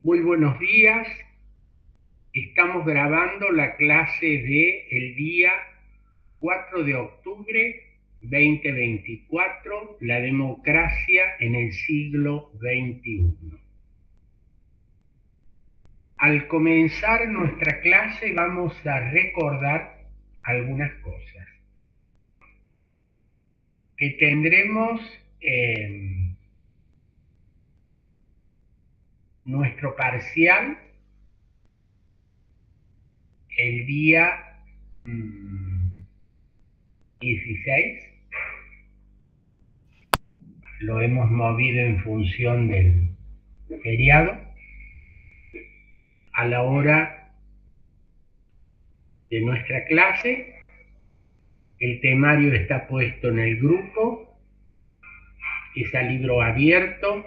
Muy buenos días. Estamos grabando la clase de el día 4 de octubre 2024, la democracia en el siglo XXI. Al comenzar nuestra clase vamos a recordar algunas cosas. Que tendremos nuestro parcial el día 16. Lo hemos movido en función del feriado. A la hora de nuestra clase, el temario está puesto en el grupo, es a libro abierto.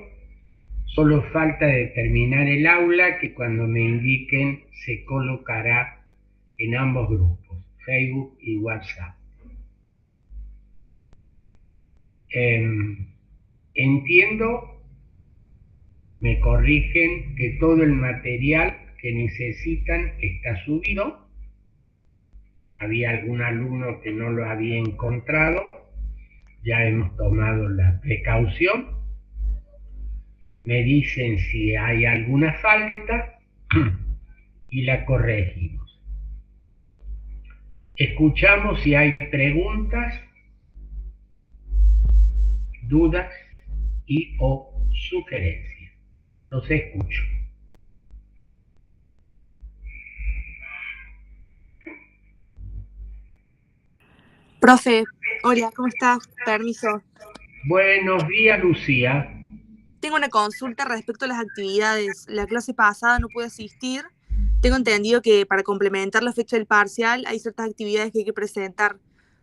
Solo falta determinar el aula, que cuando me indiquen se colocará en ambos grupos, Facebook y WhatsApp. Entiendo, me corrigen, que todo el material que necesitan está subido. Había algún alumno que no lo había encontrado. Ya hemos tomado la precaución. Me dicen si hay alguna falta y la corregimos. Escuchamos si hay preguntas, dudas y o sugerencias. Los escucho. Profe, hola, ¿cómo está? Permiso. Buenos días, Lucía. Tengo una consulta respecto a las actividades. La clase pasada no pude asistir. Tengo entendido que para complementar la fecha del parcial hay ciertas actividades que hay que presentar.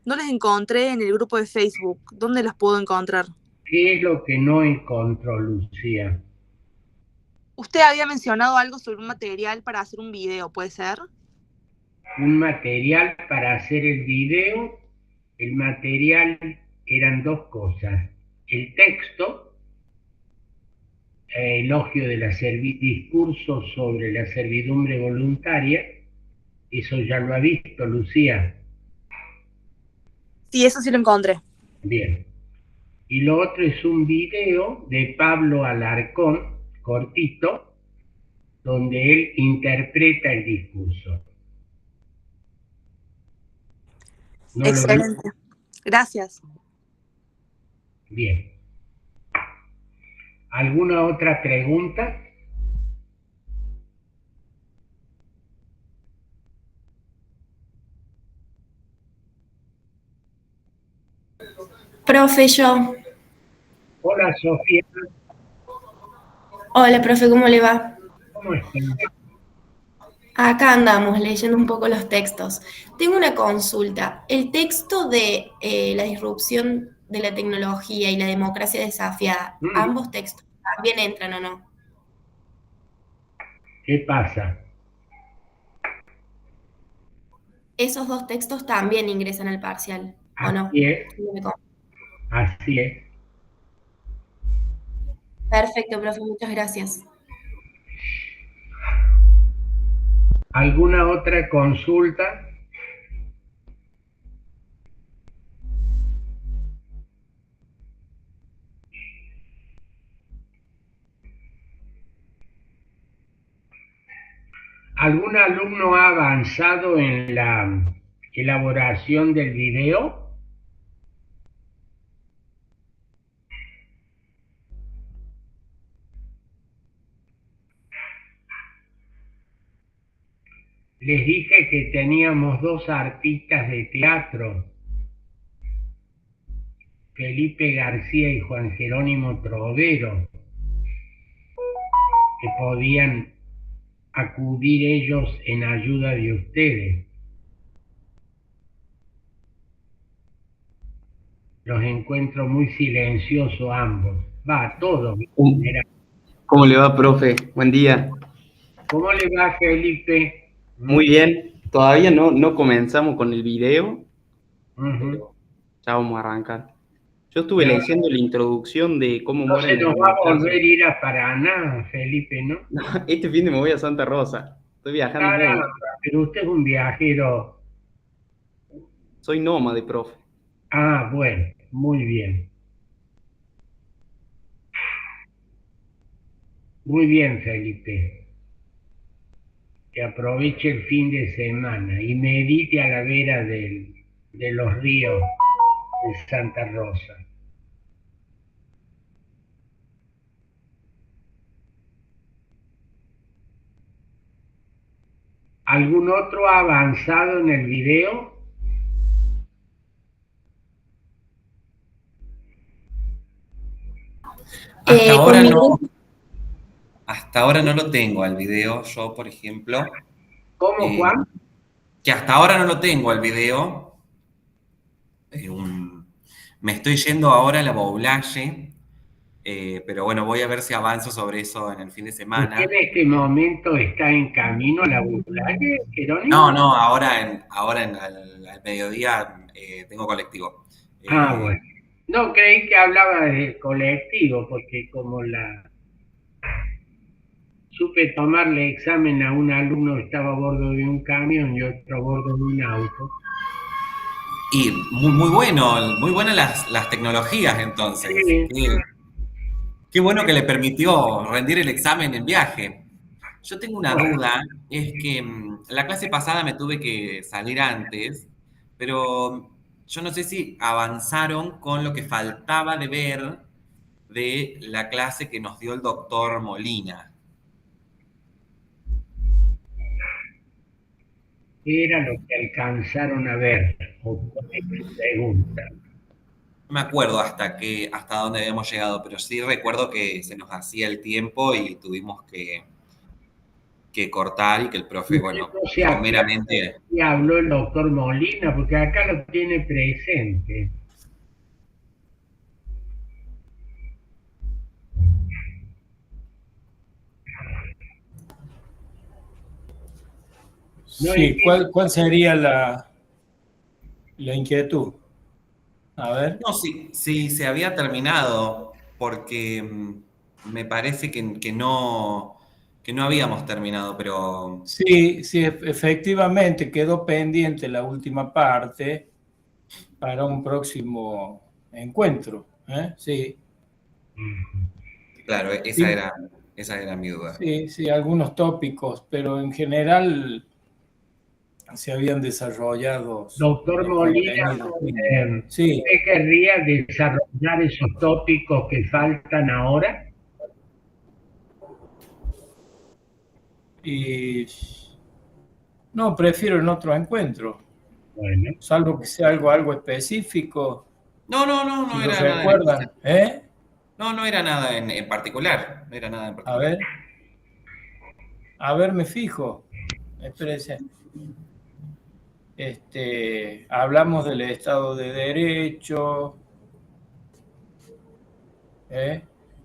No las encontré en el grupo de Facebook. ¿Dónde las puedo encontrar? ¿Qué es lo que no encontró, Lucía? Usted había mencionado algo sobre un material para hacer un video, ¿puede ser? Un material para hacer el video. El material eran dos cosas: el texto, elogio de la discurso sobre la servidumbre voluntaria. Eso ya lo ha visto, Lucía. Sí, eso sí lo encontré. Bien. Y lo otro es un video de Pablo Alarcón, cortito, donde él interpreta el discurso. ¿No lo vi? Excelente. Gracias. Bien. ¿Alguna otra pregunta? Profe, yo. Hola, Sofía. Hola, profe, ¿cómo le va? ¿Cómo estás? Acá andamos leyendo un poco los textos. Tengo una consulta. ¿El texto de la disrupción de la tecnología y la democracia desafiada, ambos textos también entran o no? ¿Qué pasa? Esos dos textos también ingresan al parcial, ¿o no? Así es, así es. Perfecto, profe, muchas gracias. ¿Alguna otra consulta? ¿Algún alumno ha avanzado en la elaboración del video? Les dije que teníamos dos artistas de teatro, Felipe García y Juan Jerónimo Trovero, que podían acudir ellos en ayuda de ustedes. Los encuentro muy silenciosos ambos. Va, todos. ¿Cómo le va, profe? Buen día. ¿Cómo le va, Felipe? Muy bien. Todavía no comenzamos con el video, Uh-huh. pero ya vamos a arrancar. Yo estuve leyendo la introducción de cómo No se mueren nos las va a democracias. volver a ir a Paraná, Felipe, ¿no? Este fin de me voy a Santa Rosa. Estoy viajando Caramba, mucho. pero usted es un viajero. Soy nómade, profe. Ah, bueno, muy bien. Muy bien, Felipe. Que aproveche el fin de semana y medite a la vera de los ríos de Santa Rosa. ¿Algún otro ha avanzado en el video? Hasta Con ahora mi no, grupo, hasta ahora no lo tengo al video, yo, por ejemplo, ¿Cómo, eh, Juan? que hasta ahora no lo tengo al video. Me estoy yendo ahora a la Boulaye, pero bueno, voy a ver si avanzo sobre eso en el fin de ¿Usted semana. en este momento está en camino a la Bulaye, No, Jerónimo? no, al mediodía tengo colectivo. Ah, Eh, bueno. No creí que hablaba del colectivo, porque como supe tomarle examen a un alumno que estaba a bordo de un camión y otro a bordo de un auto. y muy bueno, muy buenas las tecnologías entonces. Sí, Qué bueno que le permitió rendir el examen en viaje. Yo tengo una bueno, duda, es que la clase pasada me tuve que salir antes, pero yo no sé si avanzaron con lo que faltaba de ver de la clase que nos dio el doctor Molina. ¿qué era lo que alcanzaron a ver? O cuál es tu pregunta. No me acuerdo hasta dónde habíamos llegado, pero sí recuerdo que se nos hacía el tiempo y tuvimos que cortar y que el profe, Usted bueno, no se acuerda someramente. si habló el doctor Molina, porque acá lo tiene presente. No Sí, ¿cuál sería la inquietud? A ver. No, sí, sí, se había terminado, porque me parece que no habíamos terminado, pero Sí, sí, efectivamente quedó pendiente la última parte para un próximo encuentro. ¿Eh? Sí, claro, sí, esa era mi duda. sí, sí, algunos tópicos, pero en general se habían desarrollado Doctor los Molina, contenidos mínimos. Sí, ¿usted querría desarrollar esos tópicos que faltan ahora? y no, prefiero en otro encuentro, Bueno, salvo que sea algo específico, No si lo era nada en recuerdan, especial. ¿eh? No era nada en particular, no era nada en A particular. ver. A ver, me fijo. Espérese. Hablamos del Estado de Derecho, ¿eh?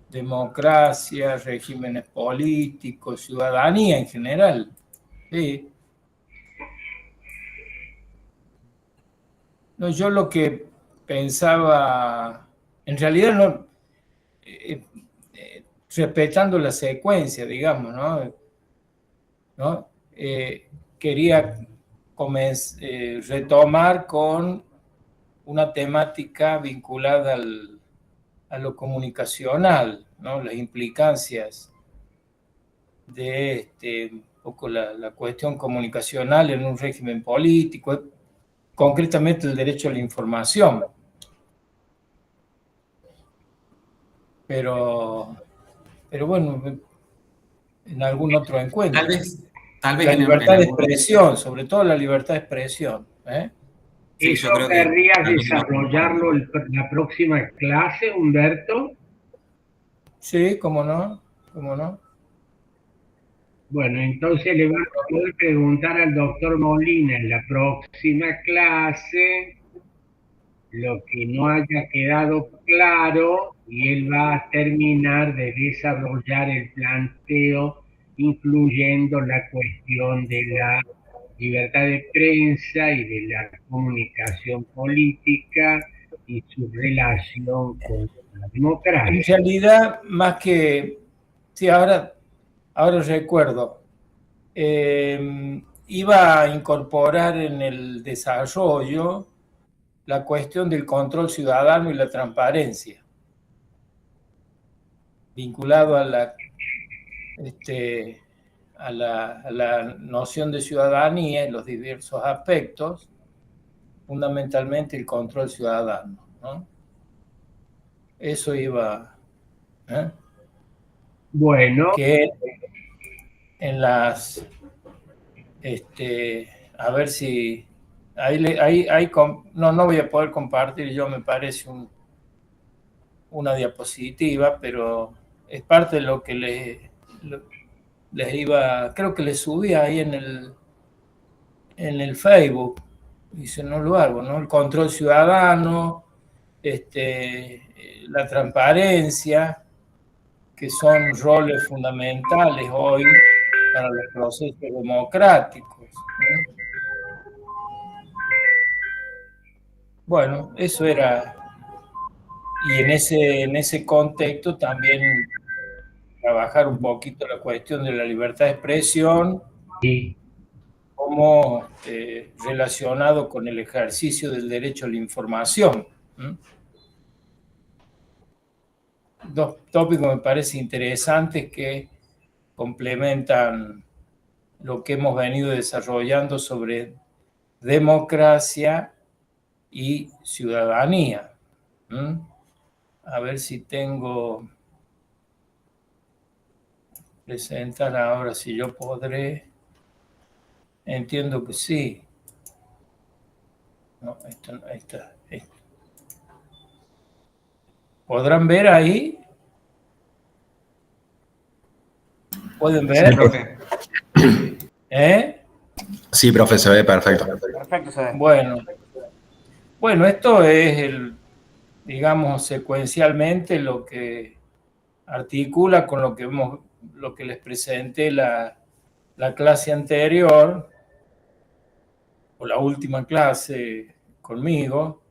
Democracia, regímenes políticos, ciudadanía en general. Sí. No, yo lo que pensaba, en realidad no, respetando la secuencia, digamos, ¿no? Quería retomar con una temática vinculada a lo comunicacional, ¿no? Las implicancias de un poco la cuestión comunicacional en un régimen político, concretamente el derecho a la información. Pero bueno, en algún otro Tal encuentro. vez, tal vez La en libertad de algún. expresión, sobre todo la libertad de expresión. ¿Eh? Sí, ¿eso yo creo que querrías tal vez en otro desarrollarlo encuentro. la próxima clase, Humberto? Sí, cómo no, cómo no. Bueno, entonces le vas a poder preguntar al doctor Molina en la próxima clase lo que no haya quedado claro y él va a terminar de desarrollar el planteo, incluyendo la cuestión de la libertad de prensa y de la comunicación política y su relación con la En democracia. realidad, más que... Sí, ahora recuerdo. Iba a incorporar en el desarrollo la cuestión del control ciudadano y la transparencia, vinculado a la noción de ciudadanía en los diversos aspectos, fundamentalmente el control ciudadano, ¿no? Eso iba, Bueno, que en las, a ver si, no voy a poder compartir yo, me parece una diapositiva, pero es parte de lo que les iba, creo que les subí ahí en el Facebook, y si no lo hago, ¿no? El control ciudadano, la transparencia, que son roles fundamentales hoy para los procesos democráticos, ¿no? Bueno, eso era, y en ese contexto también trabajar un poquito la cuestión de la libertad de expresión, sí, como relacionado con el ejercicio del derecho a la información. Dos tópicos me parecen interesantes que complementan lo que hemos venido desarrollando sobre democracia y ciudadanía. A ver si tengo... presentar ahora, si yo podré. Entiendo que sí. No, ahí está. ¿Podrán ver ahí? ¿Pueden ver? Sí, profe. Sí, profe, se ve perfecto. Perfecto, se ve. Bueno, esto es digamos, secuencialmente lo que articula con lo que les presenté la clase anterior, o la última clase conmigo,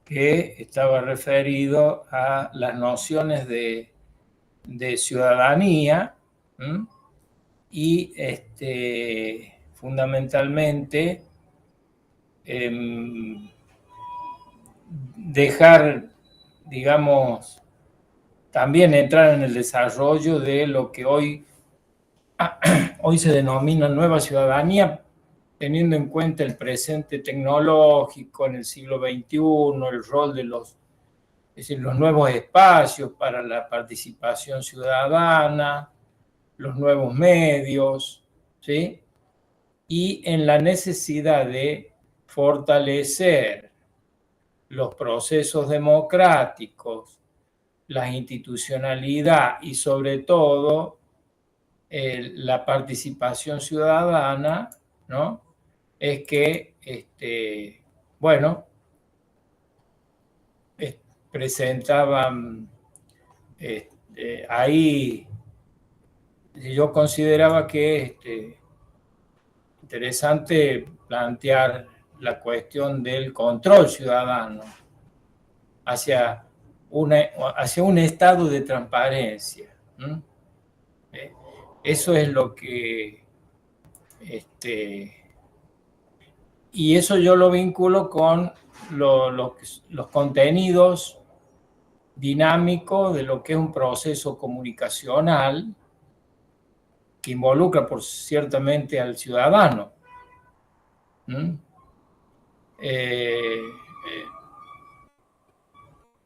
que estaba referido a las nociones de ciudadanía, y fundamentalmente dejar, digamos, también entrar en el desarrollo de lo que hoy se denomina nueva ciudadanía, teniendo en cuenta el presente tecnológico en el siglo XXI, el rol de los nuevos espacios para la participación ciudadana, los nuevos medios, ¿sí? Y en la necesidad de fortalecer los procesos democráticos, la institucionalidad y sobre todo la participación ciudadana, ¿no? Es que, presentaban ahí, yo consideraba que interesante plantear la cuestión del control ciudadano hacia un estado de transparencia. Eso es lo que... y eso yo lo vinculo con los contenidos dinámicos de lo que es un proceso comunicacional que involucra ciertamente al ciudadano.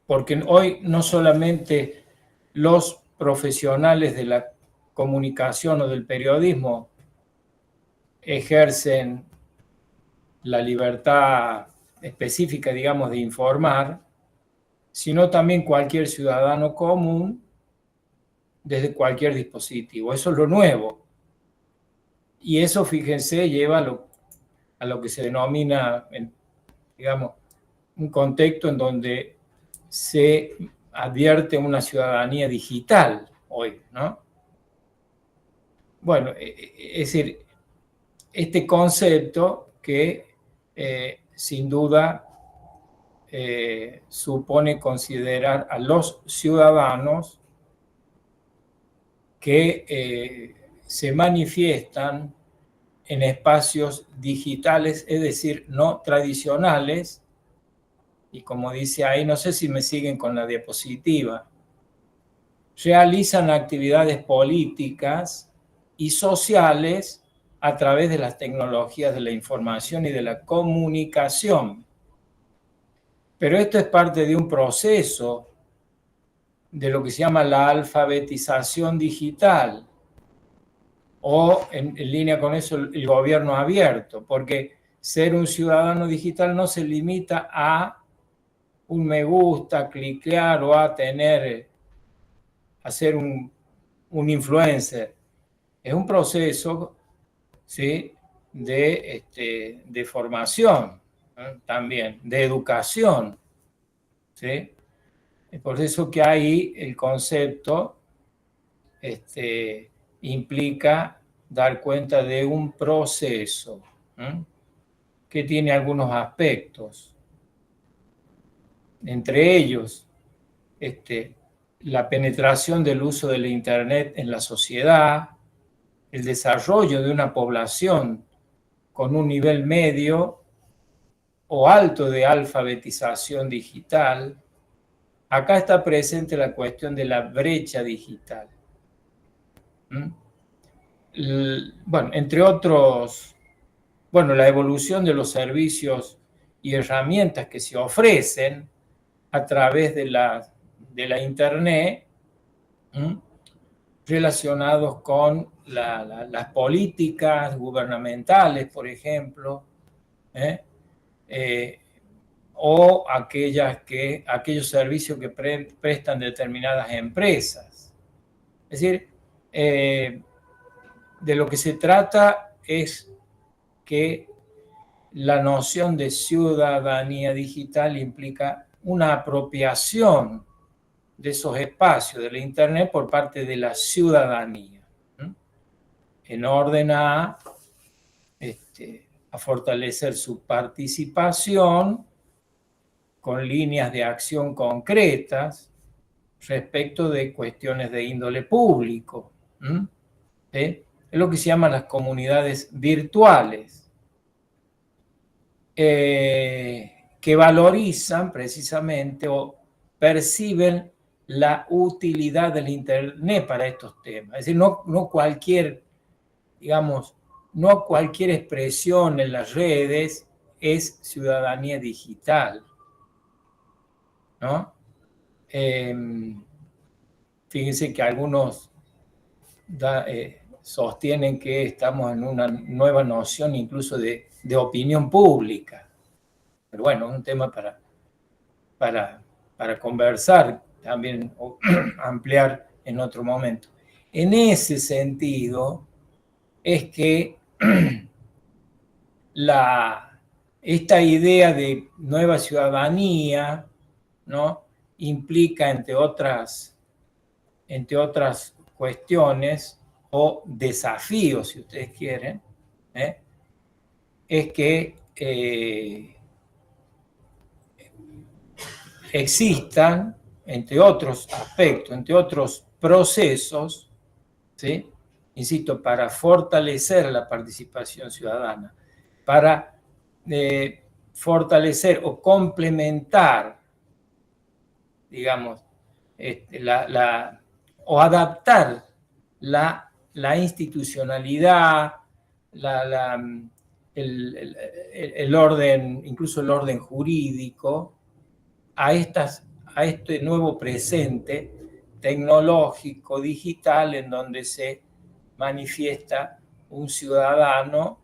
Porque hoy no solamente los profesionales de la comunicación o del periodismo ejercen la libertad específica, digamos, de informar, sino también cualquier ciudadano común desde cualquier dispositivo. Eso es lo nuevo. Y eso, fíjense, lleva a lo que se denomina, digamos, un contexto en donde se advierte una ciudadanía digital hoy, ¿no? Bueno, es decir, este concepto que sin duda supone considerar a los ciudadanos que se manifiestan en espacios digitales, es decir, no tradicionales, y como dice ahí, no sé si me siguen con la diapositiva, realizan actividades políticas y sociales a través de las tecnologías de la información y de la comunicación. Pero esto es parte de un proceso de lo que se llama la alfabetización digital, o en línea con eso el gobierno abierto, porque ser un ciudadano digital no se limita a un me gusta, cliquear o a ser un influencer. Es un proceso, ¿sí?, de formación, ¿eh? También, de educación, ¿sí? Es por eso que ahí el concepto implica dar cuenta de un proceso, ¿eh?, que tiene algunos aspectos. Entre ellos, la penetración del uso del Internet en la sociedad, el desarrollo de una población con un nivel medio o alto de alfabetización digital. Acá está presente la cuestión de la brecha digital. Bueno, entre otros, la evolución de los servicios y herramientas que se ofrecen a través de la Internet, relacionados con las políticas gubernamentales, por ejemplo, o aquellos servicios que prestan determinadas empresas. Es decir, de lo que se trata es que la noción de ciudadanía digital implica una apropiación de esos espacios de la Internet por parte de la ciudadanía, en orden a fortalecer su participación con líneas de acción concretas respecto de cuestiones de índole público. Es lo que se llaman las comunidades virtuales, que valorizan precisamente o perciben la utilidad del Internet para estos temas. Es decir, no cualquier expresión en las redes es ciudadanía digital, ¿no? Fíjense que algunos sostienen que estamos en una nueva noción incluso de opinión pública. Pero bueno, es un tema para conversar también o ampliar en otro momento. En ese sentido es que esta idea de nueva ciudadanía, ¿no?, implica, entre otras cuestiones o desafíos, si ustedes quieren, es que existan, entre otros aspectos, entre otros procesos, ¿sí?, insisto, para fortalecer la participación ciudadana, para fortalecer o complementar, digamos, o adaptar la institucionalidad, el orden, incluso el orden jurídico, a este nuevo presente tecnológico, digital, en donde se manifiesta un ciudadano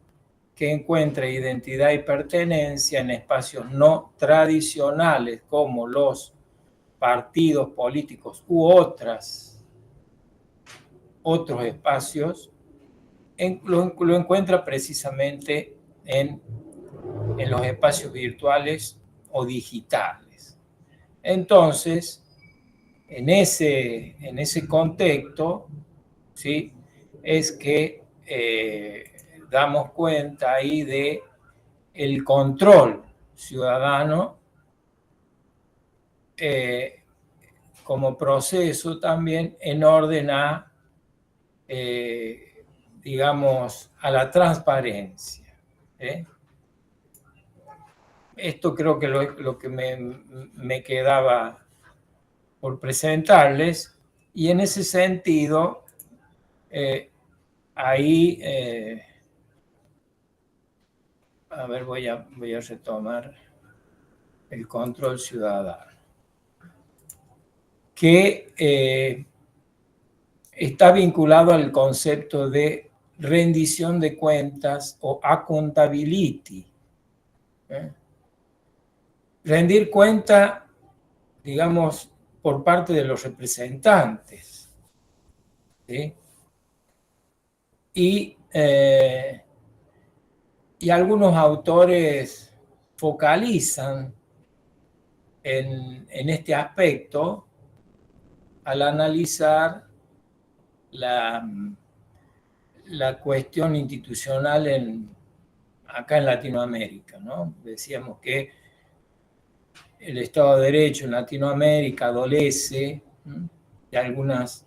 que encuentra identidad y pertenencia en espacios no tradicionales como los partidos políticos u otros espacios, lo encuentra precisamente en los espacios virtuales o digitales. Entonces, en ese contexto, ¿sí?, es que damos cuenta ahí de el control ciudadano como proceso también en orden a, digamos, a la transparencia. Esto creo que lo que me quedaba por presentarles, y en ese sentido, ahí, a ver, voy a retomar el control ciudadano, que está vinculado al concepto de rendición de cuentas o accountability. Rendir cuenta, digamos, por parte de los representantes. ¿Sí? Y algunos autores focalizan en este aspecto al analizar la cuestión institucional acá en Latinoamérica, ¿no? Decíamos que el Estado de Derecho en Latinoamérica adolece de algunos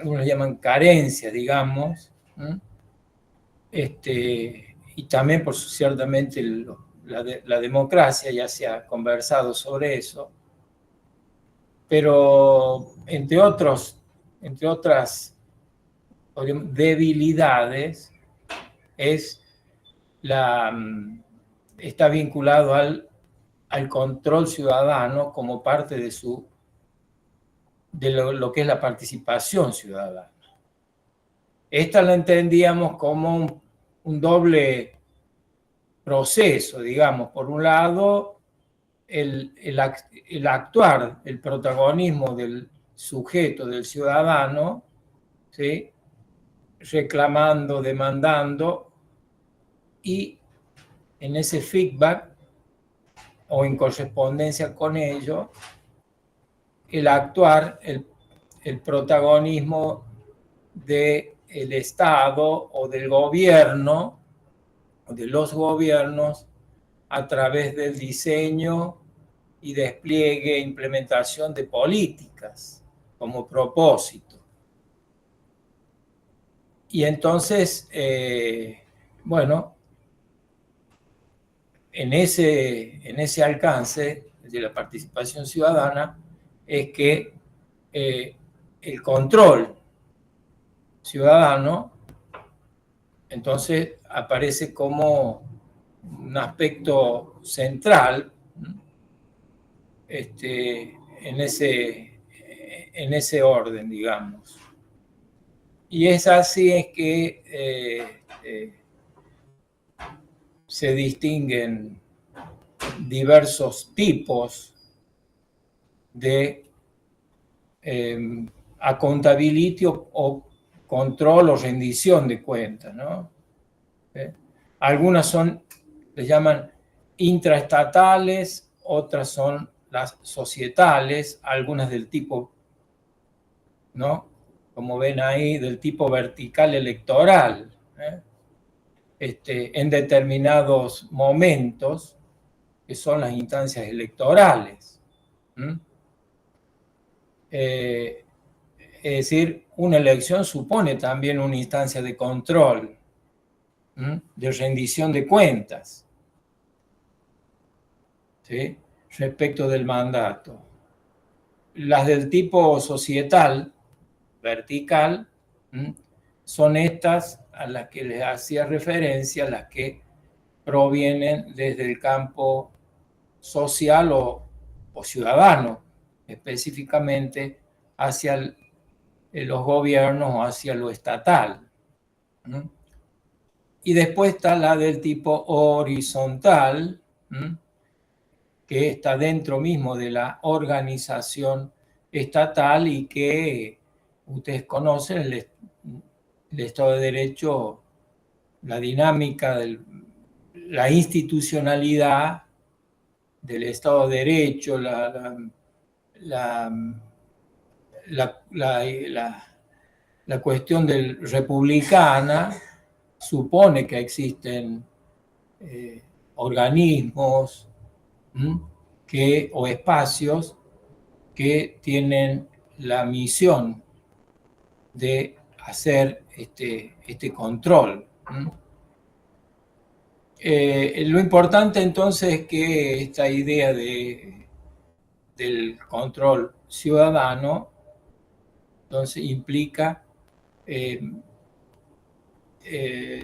llaman carencias, digamos, y también por ciertamente la democracia, ya se ha conversado sobre eso, pero entre otras debilidades está vinculado al control ciudadano como parte de lo que es la participación ciudadana. Esta la entendíamos como un doble proceso, digamos. Por un lado, el actuar, el protagonismo del sujeto, del ciudadano, ¿sí? Reclamando, demandando, y en ese feedback o en correspondencia con ello, el actuar, el protagonismo del Estado o del gobierno, o de los gobiernos, a través del diseño y despliegue e implementación de políticas como propósito. Y entonces, bueno, en ese alcance de la participación ciudadana es que el control ciudadano entonces aparece como un aspecto central en ese orden, digamos. Y es así es que se distinguen diversos tipos de accountability o control o rendición de cuentas, ¿no? Algunas les llaman intraestatales, otras son las societales, algunas del tipo, ¿no? Como ven ahí, del tipo vertical electoral, en determinados momentos, que son las instancias electorales. Es decir, una elección supone también una instancia de control, de rendición de cuentas, ¿sí? Respecto del mandato. Las del tipo societal, vertical, son estas a las que les hacía referencia, las que provienen desde el campo social o ciudadano, específicamente hacia los gobiernos o hacia lo estatal. Y después está la del tipo horizontal, que está dentro mismo de la organización estatal y que ustedes conocen, el Estado de Derecho, la dinámica, la institucionalidad del Estado de Derecho, la cuestión republicana supone que existen organismos o espacios que tienen la misión de hacer este control. Lo importante entonces es que esta idea del control ciudadano entonces implica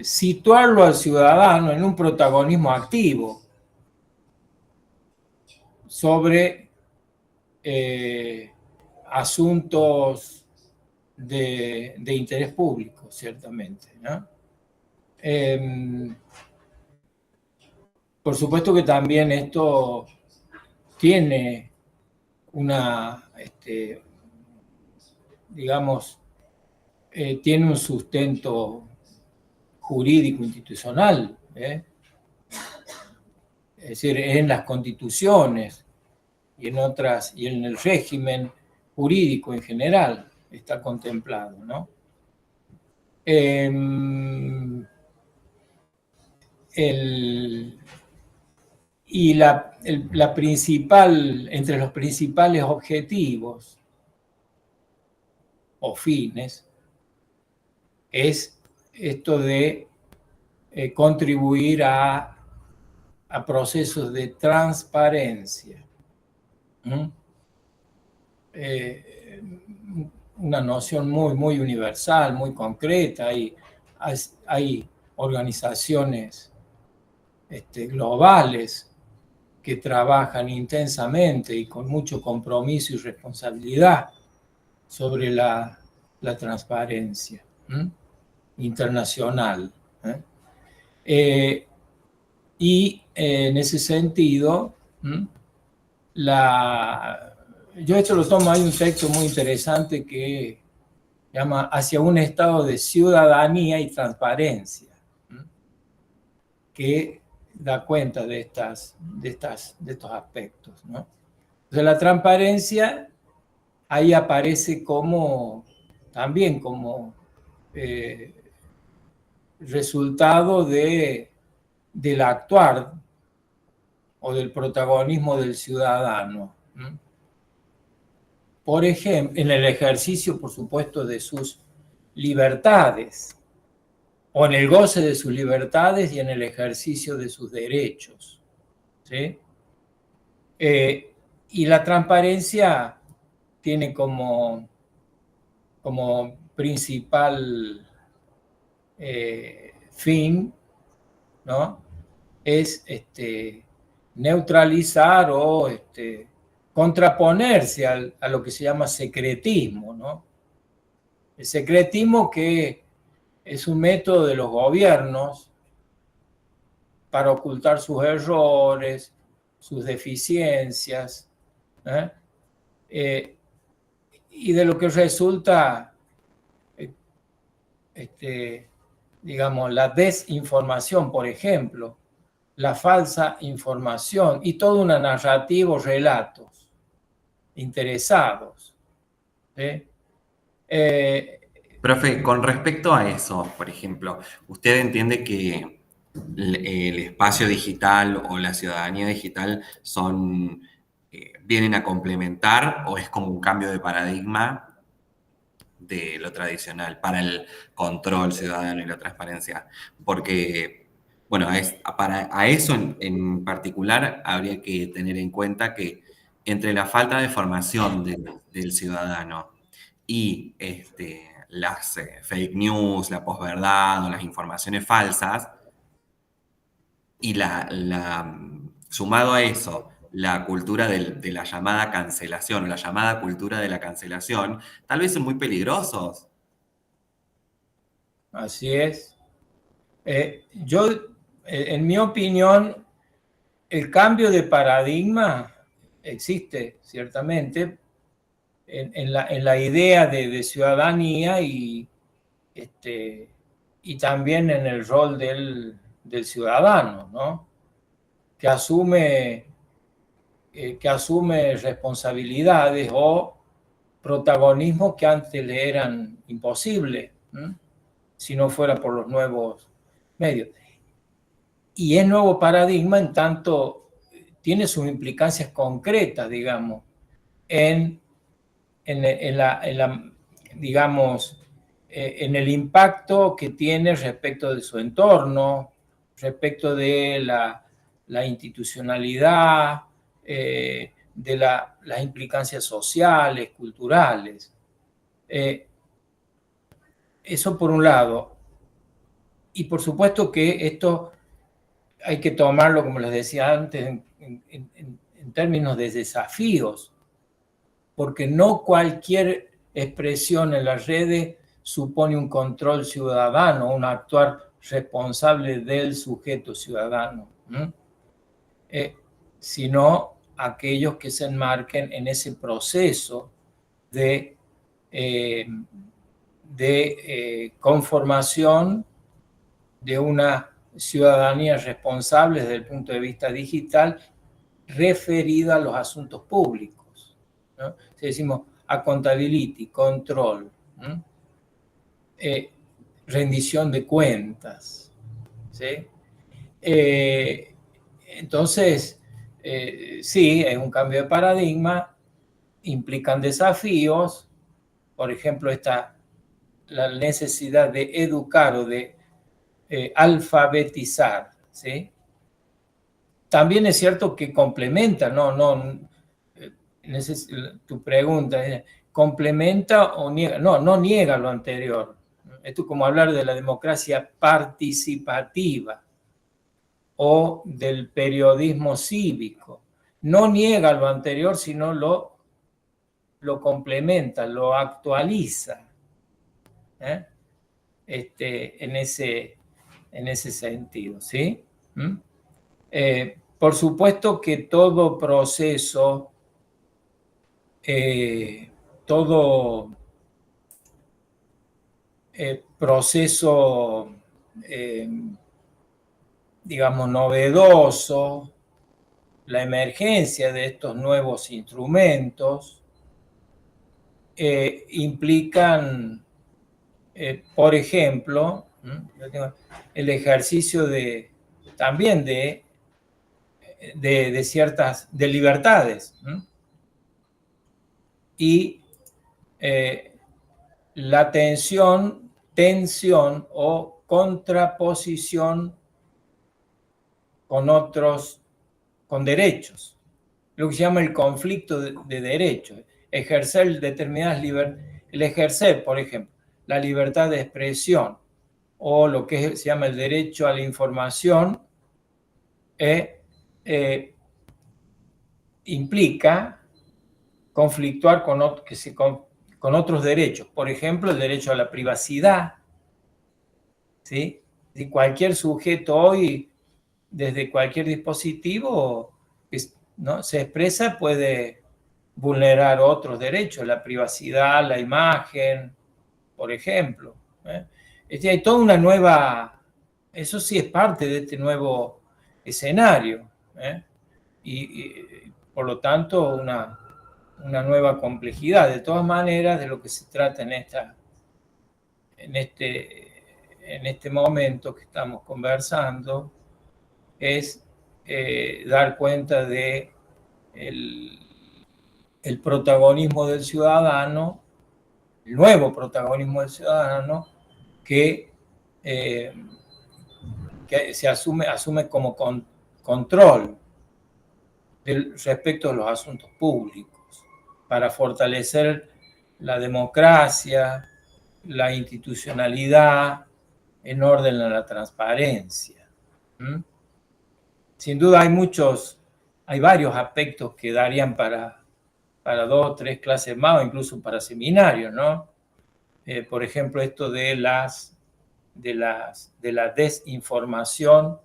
situarlo al ciudadano en un protagonismo activo sobre asuntos de interés público, ciertamente, ¿no? Por supuesto que también esto tiene una, digamos, tiene un sustento jurídico institucional, es decir, en las constituciones y en el régimen jurídico en general está contemplado, ¿no? Y entre los principales objetivos o fines es esto de contribuir a procesos de transparencia. Una noción muy, muy universal, muy concreta. Hay organizaciones globales que trabajan intensamente y con mucho compromiso y responsabilidad sobre la transparencia internacional. Y en ese sentido, yo esto lo tomo, hay un texto muy interesante que llama Hacia un estado de ciudadanía y transparencia, que da cuenta de estos aspectos, ¿no? Entonces la transparencia ahí aparece también como resultado del actuar o del protagonismo del ciudadano. Por ejemplo, en el ejercicio, por supuesto, de sus libertades, o en el goce de sus libertades y en el ejercicio de sus derechos, ¿sí? Y la transparencia tiene como principal fin, ¿no? Es neutralizar o contraponerse a lo que se llama secretismo, ¿no? El secretismo que es un método de los gobiernos para ocultar sus errores, sus deficiencias, y de lo que resulta, digamos, la desinformación, por ejemplo, la falsa información y toda una narrativa o relatos interesados. Profe, con respecto a eso, por ejemplo, ¿usted entiende que el espacio digital o la ciudadanía digital vienen a complementar o es como un cambio de paradigma de lo tradicional para el control ciudadano y la transparencia? Porque, bueno, a eso en particular habría que tener en cuenta que entre la falta de formación del ciudadano y las fake news, la posverdad o las informaciones falsas, y sumado a eso, la cultura de la llamada cancelación o la llamada cultura de la cancelación, tal vez son muy peligrosos. Así es. En mi opinión, el cambio de paradigma existe ciertamente en la idea de ciudadanía y también en el rol del ciudadano, ¿no? Que asume responsabilidades o protagonismos que antes le eran imposibles, si no fuera por los nuevos medios. Y es nuevo paradigma en tanto tiene sus implicancias concretas, digamos, en digamos, en el impacto que tiene respecto de su entorno, respecto de la institucionalidad, de las implicancias sociales, culturales. Eso por un lado. Y por supuesto que esto hay que tomarlo, como les decía antes, en términos de desafíos, porque no cualquier expresión en las redes supone un control ciudadano, un actuar responsable del sujeto ciudadano, sino aquellos que se enmarquen en ese proceso de conformación de una ciudadanía responsable desde el punto de vista digital referida a los asuntos públicos, ¿no? Si decimos accountability, control, rendición de cuentas, ¿sí? Entonces, sí, es un cambio de paradigma, implican desafíos, por ejemplo, la necesidad de educar o de alfabetizar, ¿sí? También es cierto que complementa, tu pregunta, ¿complementa o niega? No niega lo anterior. Esto es como hablar de la democracia participativa o del periodismo cívico. No niega lo anterior, sino lo complementa, lo actualiza, en ese sentido, ¿sí? Por supuesto que todo proceso, digamos, novedoso, la emergencia de estos nuevos instrumentos, implican, por ejemplo, el ejercicio también de ciertas libertades, y la tensión o contraposición con derechos, lo que se llama el conflicto de derechos, ejercer determinadas libertades, el ejercer, por ejemplo, la libertad de expresión o lo que se llama el derecho a la información, implica conflictuar con otros derechos. Por ejemplo, el derecho a la privacidad, ¿sí? Si cualquier sujeto hoy, desde cualquier dispositivo, ¿no?, se expresa, puede vulnerar otros derechos, la privacidad, la imagen, por ejemplo. Hay toda una nueva, eso sí es parte de este nuevo escenario, y por lo tanto una nueva complejidad. De todas maneras, de lo que se trata en este momento que estamos conversando es dar cuenta de el protagonismo del ciudadano, el nuevo protagonismo del ciudadano que se asume como control respecto a los asuntos públicos, para fortalecer la democracia, la institucionalidad, en orden a la transparencia. Sin duda hay varios aspectos que darían para 2 o 3 clases más, o incluso para seminarios, ¿no? Por ejemplo, esto de la desinformación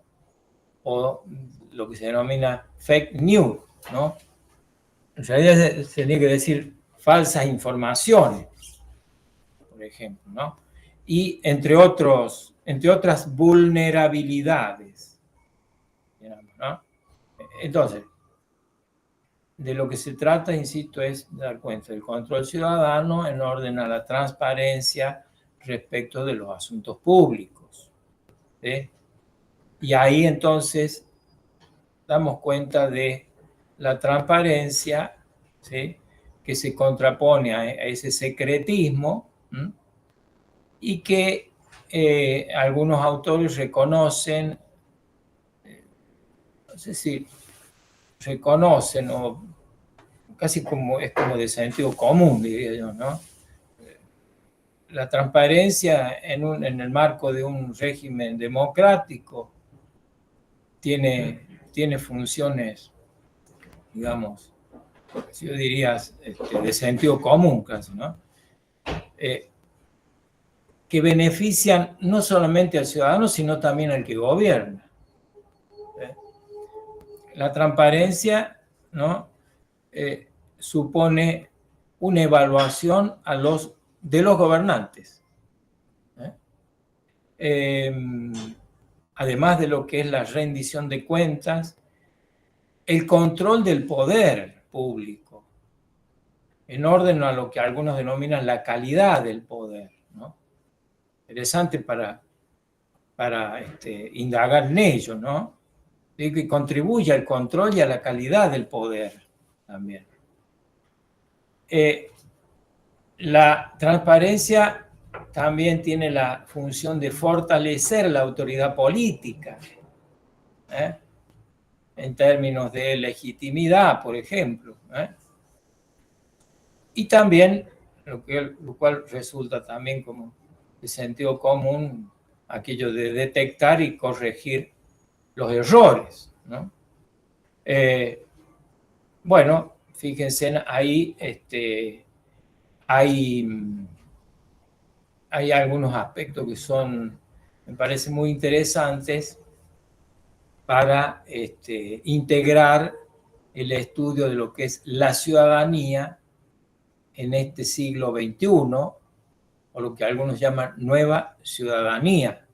o lo que se denomina fake news, ¿no? En realidad se tiene que decir falsas informaciones, por ejemplo, ¿no? Y entre otras vulnerabilidades, digamos, ¿no? Entonces, de lo que se trata, insisto, es dar cuenta del control ciudadano en orden a la transparencia respecto de los asuntos públicos, ¿sí? Y ahí entonces damos cuenta de la transparencia, ¿sí?, que se contrapone a ese secretismo, y que algunos autores reconocen, no sé si reconocen, o casi como es como de sentido común, diría yo, ¿no? La transparencia en el marco de un régimen democrático tiene funciones, digamos, yo diría de sentido común casi, ¿no? Que benefician no solamente al ciudadano, sino también al que gobierna. La transparencia, ¿no? Supone una evaluación de los gobernantes. Además de lo que es la rendición de cuentas, el control del poder público, en orden a lo que algunos denominan la calidad del poder, ¿no? Interesante para indagar en ello, ¿no? Y que contribuye al control y a la calidad del poder también. La transparencia también tiene la función de fortalecer la autoridad política, en términos de legitimidad, por ejemplo. Y también, lo cual resulta también como de sentido común, aquello de detectar y corregir los errores, ¿no? Bueno, fíjense, ahí hay algunos aspectos que me parecen muy interesantes para integrar el estudio de lo que es la ciudadanía en este siglo XXI, o lo que algunos llaman nueva ciudadanía,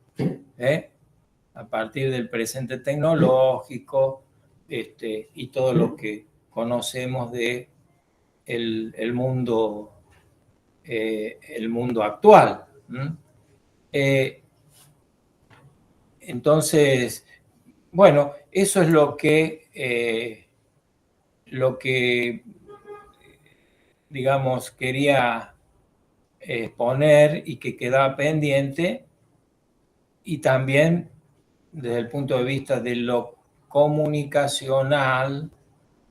a partir del presente tecnológico y todo lo que conocemos de el mundo actual. Entonces, bueno, eso es lo que digamos, quería exponer y que quedaba pendiente, y también desde el punto de vista de lo comunicacional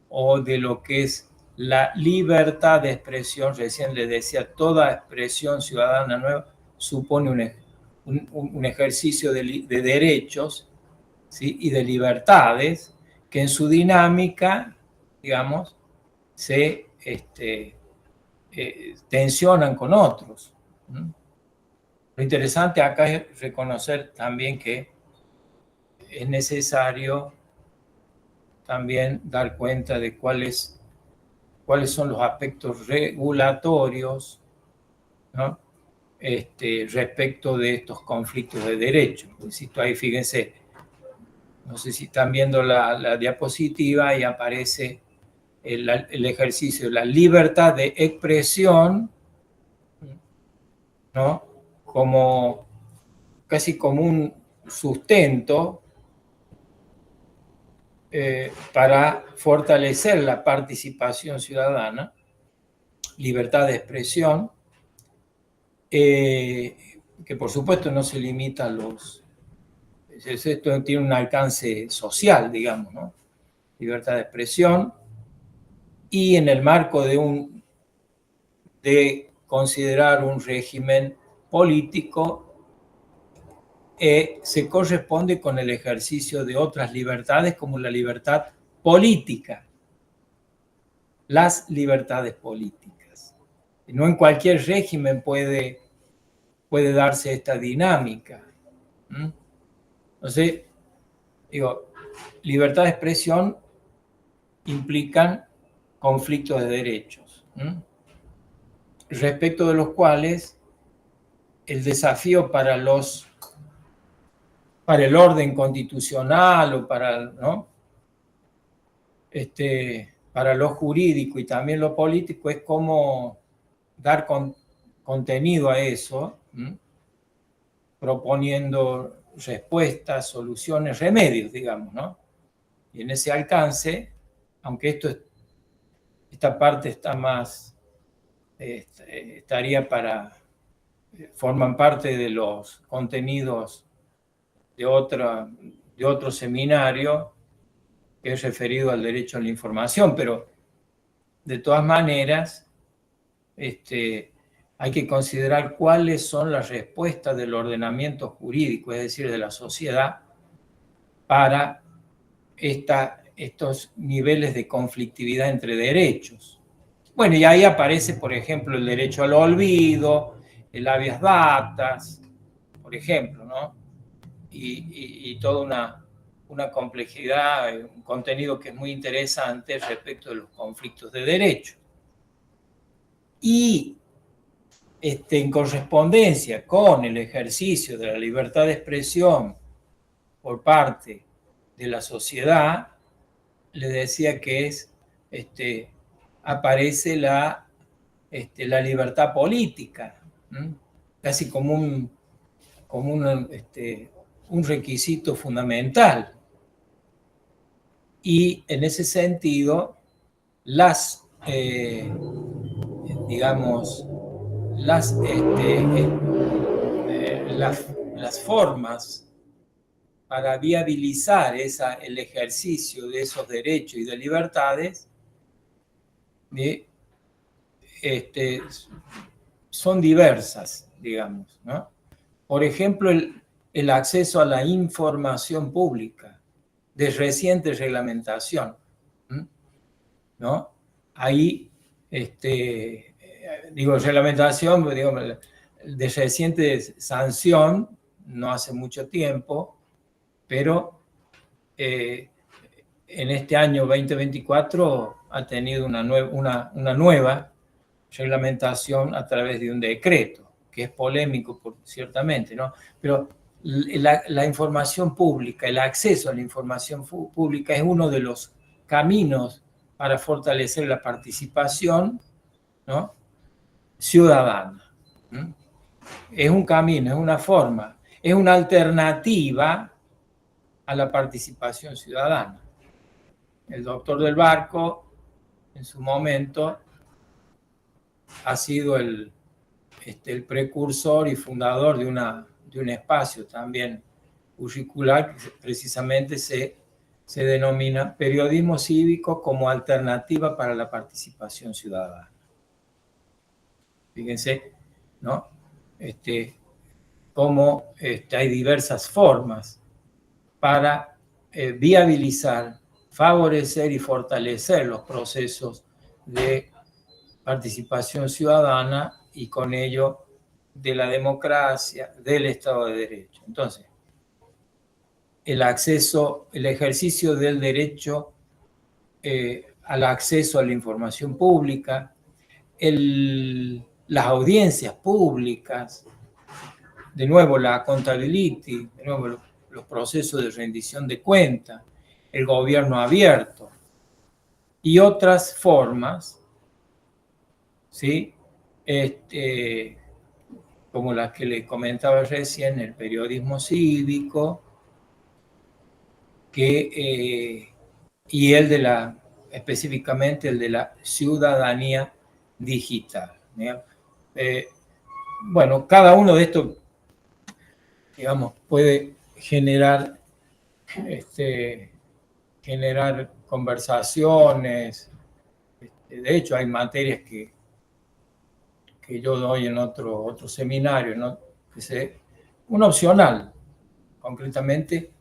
o de lo que es la libertad de expresión. Recién les decía, toda expresión ciudadana nueva supone un ejercicio de derechos, ¿sí? Y de libertades que en su dinámica, digamos, se tensionan con otros. Lo interesante acá es reconocer también que es necesario también dar cuenta de cuáles son los aspectos regulatorios, ¿no? Respecto de estos conflictos de derechos. Insisto, ahí fíjense, no sé si están viendo la diapositiva, y aparece el ejercicio de la libertad de expresión, ¿no? Casi como un sustento para fortalecer la participación ciudadana, libertad de expresión, que por supuesto no se limita a esto tiene un alcance social, digamos, ¿no? Libertad de expresión, y en el marco de considerar un régimen político, se corresponde con el ejercicio de otras libertades, como la libertad política, las libertades políticas. No en cualquier régimen puede darse esta dinámica. Entonces, digo, libertad de expresión implican conflictos de derechos, respecto de los cuales el desafío para el orden constitucional o ¿no? Para lo jurídico y también lo político es cómo dar contenido a eso, proponiendo respuestas, soluciones, remedios, digamos, ¿no? Y en ese alcance, aunque esto esta parte está más, forman parte de los contenidos de otro seminario que es referido al derecho a la información, pero de todas maneras hay que considerar cuáles son las respuestas del ordenamiento jurídico, es decir, de la sociedad, para estos niveles de conflictividad entre derechos. Bueno, y ahí aparece, por ejemplo, el derecho al olvido, el habeas datas, por ejemplo, ¿no? Y toda una complejidad, un contenido que es muy interesante respecto de los conflictos de derecho. Y en correspondencia con el ejercicio de la libertad de expresión por parte de la sociedad, le decía que aparece la libertad política, casi como un requisito fundamental. Y en ese sentido, las formas para viabilizar el ejercicio de esos derechos y de libertades son diversas, digamos, ¿no? Por ejemplo, el acceso a la información pública de reciente reglamentación, ¿no? Ahí, reglamentación, de reciente sanción, no hace mucho tiempo, pero en este año 2024 ha tenido una nueva reglamentación a través de un decreto, que es polémico, ciertamente, ¿no? Pero la información pública, el acceso a la información pública es uno de los caminos para fortalecer la participación, ¿no?, ciudadana. Es un camino, es una forma, es una alternativa a la participación ciudadana. El doctor del Barco, en su momento, ha sido el precursor y fundador de un espacio también curricular que precisamente se denomina periodismo cívico como alternativa para la participación ciudadana. Fíjense, ¿no? Cómo hay diversas formas para viabilizar, favorecer y fortalecer los procesos de participación ciudadana y con ello de la democracia, del Estado de Derecho. Entonces, el ejercicio del derecho al acceso a la información pública, las audiencias públicas, de nuevo la accountability, de nuevo los procesos de rendición de cuentas, el gobierno abierto y otras formas, ¿sí? Como las que le comentaba recién, el periodismo cívico, y específicamente el de la ciudadanía digital. Bueno, cada uno de estos, digamos, puede generar conversaciones. De hecho, hay materias que yo doy en otro seminario, ¿no?, un opcional, concretamente,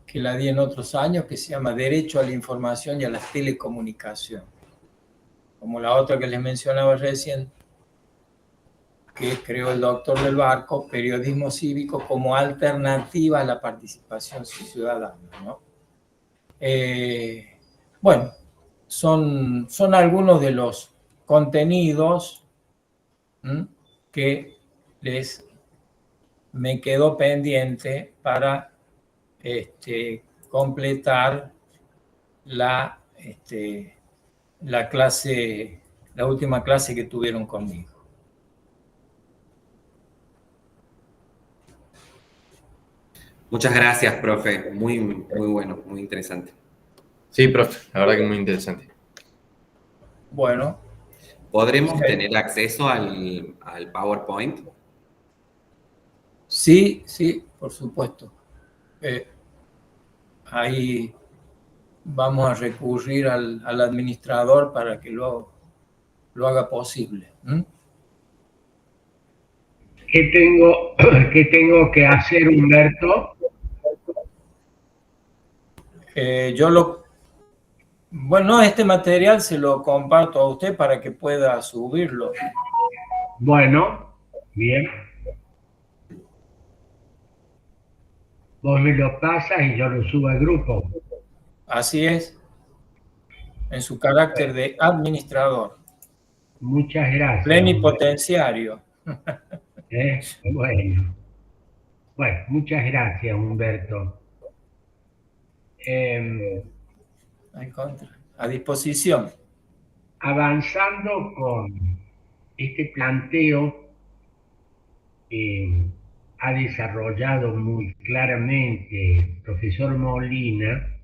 que la di en otros años, que se llama Derecho a la Información y a la Telecomunicación. Como la otra que les mencionaba recién, que creó el doctor del Barco, periodismo cívico como alternativa a la participación ciudadana, ¿no? Bueno, son algunos de los contenidos que me quedó pendiente para completar la última clase que tuvieron conmigo. Muchas gracias, profe. Muy, muy bueno, muy interesante. Sí, profe, la verdad que muy interesante. Bueno, ¿Podremos sí, tener acceso al PowerPoint? sí, sí, por supuesto. Ahí vamos a recurrir al administrador para que lo haga posible. ¿Qué tengo, qué tengo que hacer, Humberto? Bueno, este material se lo comparto a usted para que pueda subirlo. Bueno, bien. Vos me lo pasas y yo lo subo al grupo. Así es, en su carácter de administrador. Muchas gracias. Plenipotenciario. Bueno. Bueno, muchas gracias, Humberto. A disposición. Avanzando con este planteo que ha desarrollado muy claramente el profesor Molina,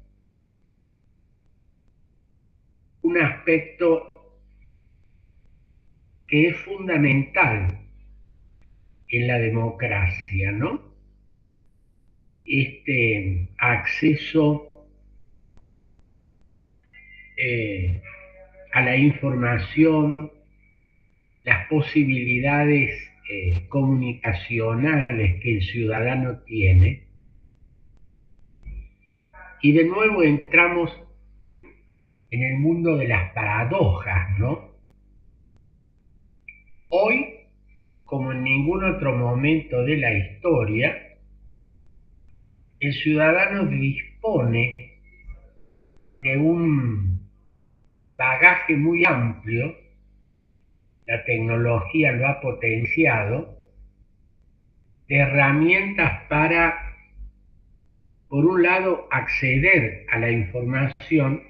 un aspecto que es fundamental en la democracia, ¿no? Este acceso a la información, las posibilidades comunicacionales que el ciudadano tiene. Y de nuevo entramos en el mundo de las paradojas, ¿no? Hoy, como en ningún otro momento de la historia, el ciudadano dispone de un bagaje muy amplio, la tecnología lo ha potenciado, de herramientas para, por un lado, acceder a la información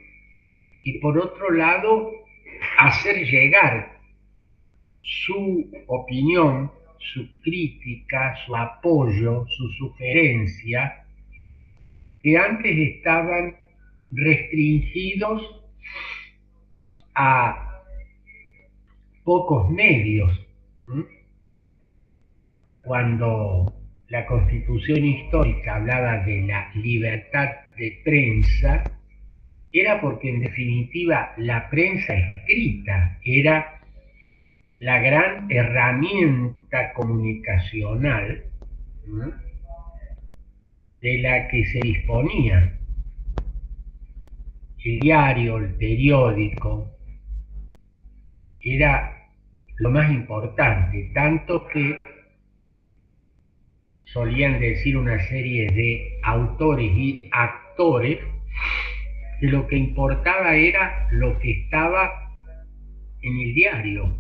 y por otro lado, hacer llegar su opinión, su crítica, su apoyo, su sugerencia, que antes estaban restringidos a pocos medios. Cuando la Constitución histórica hablaba de la libertad de prensa, era porque en definitiva la prensa escrita era la gran herramienta comunicacional, ¿no?, de la que se disponía. El diario, el periódico, era lo más importante, tanto que solían decir una serie de autores y actores que lo que importaba era lo que estaba en el diario,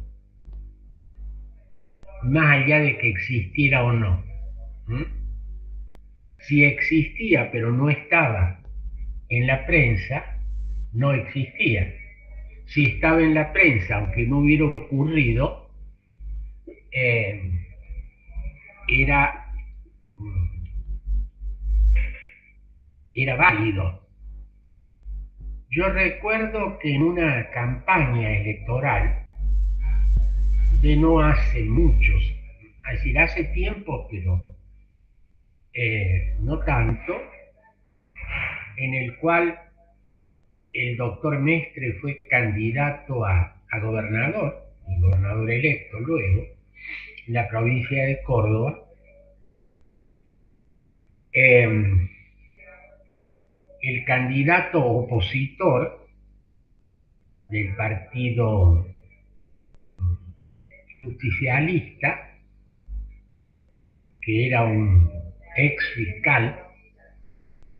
más allá de que existiera o no. Si existía pero no estaba en la prensa, no existía. Si estaba en la prensa, aunque no hubiera ocurrido, era válido. Yo recuerdo que en una campaña electoral de no hace muchos, es decir, hace tiempo, pero no tanto, en el cual el doctor Mestre fue candidato a gobernador, y gobernador electo luego, en la provincia de Córdoba. El candidato opositor del partido justicialista, que era un ex fiscal,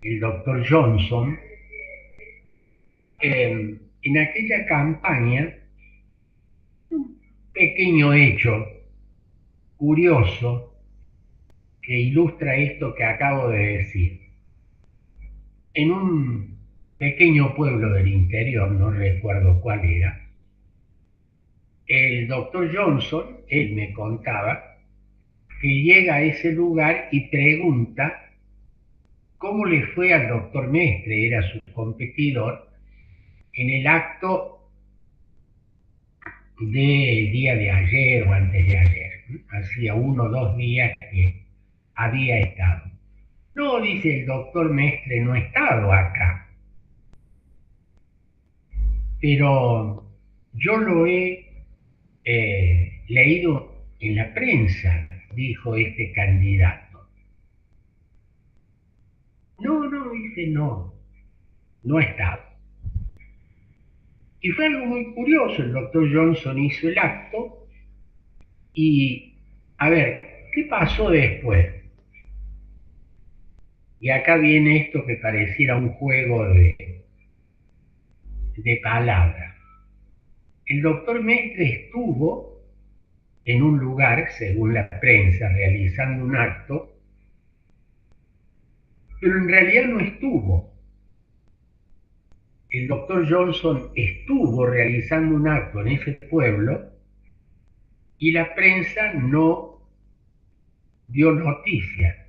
el doctor Johnson, en aquella campaña, un pequeño hecho curioso que ilustra esto que acabo de decir. En un pequeño pueblo del interior, no recuerdo cuál era, el doctor Johnson, él me contaba, que llega a ese lugar y pregunta cómo le fue al doctor Mestre, era su competidor, en el acto del día de ayer o antes de ayer. Hacía 1 o 2 días que había estado. No, dice el doctor Mestre, no he estado acá. Pero yo lo he leído en la prensa, dijo este candidato. No, dice no he estado. Y fue algo muy curioso, el doctor Johnson hizo el acto y, a ver, ¿qué pasó después? Y acá viene esto que pareciera un juego de palabras. El doctor Mestre estuvo en un lugar, según la prensa, realizando un acto, pero en realidad no estuvo. El doctor Johnson estuvo realizando un acto en ese pueblo y la prensa no dio noticia.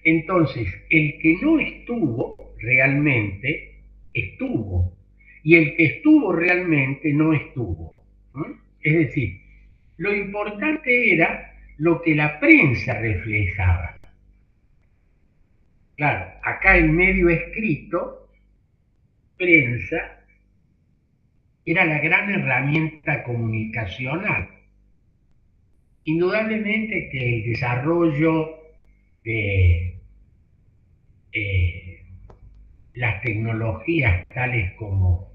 Entonces, el que no estuvo realmente, estuvo. Y el que estuvo realmente no estuvo. Es decir, lo importante era lo que la prensa reflejaba. Claro, acá el medio escrito, prensa, era la gran herramienta comunicacional. Indudablemente que el desarrollo de las tecnologías tales como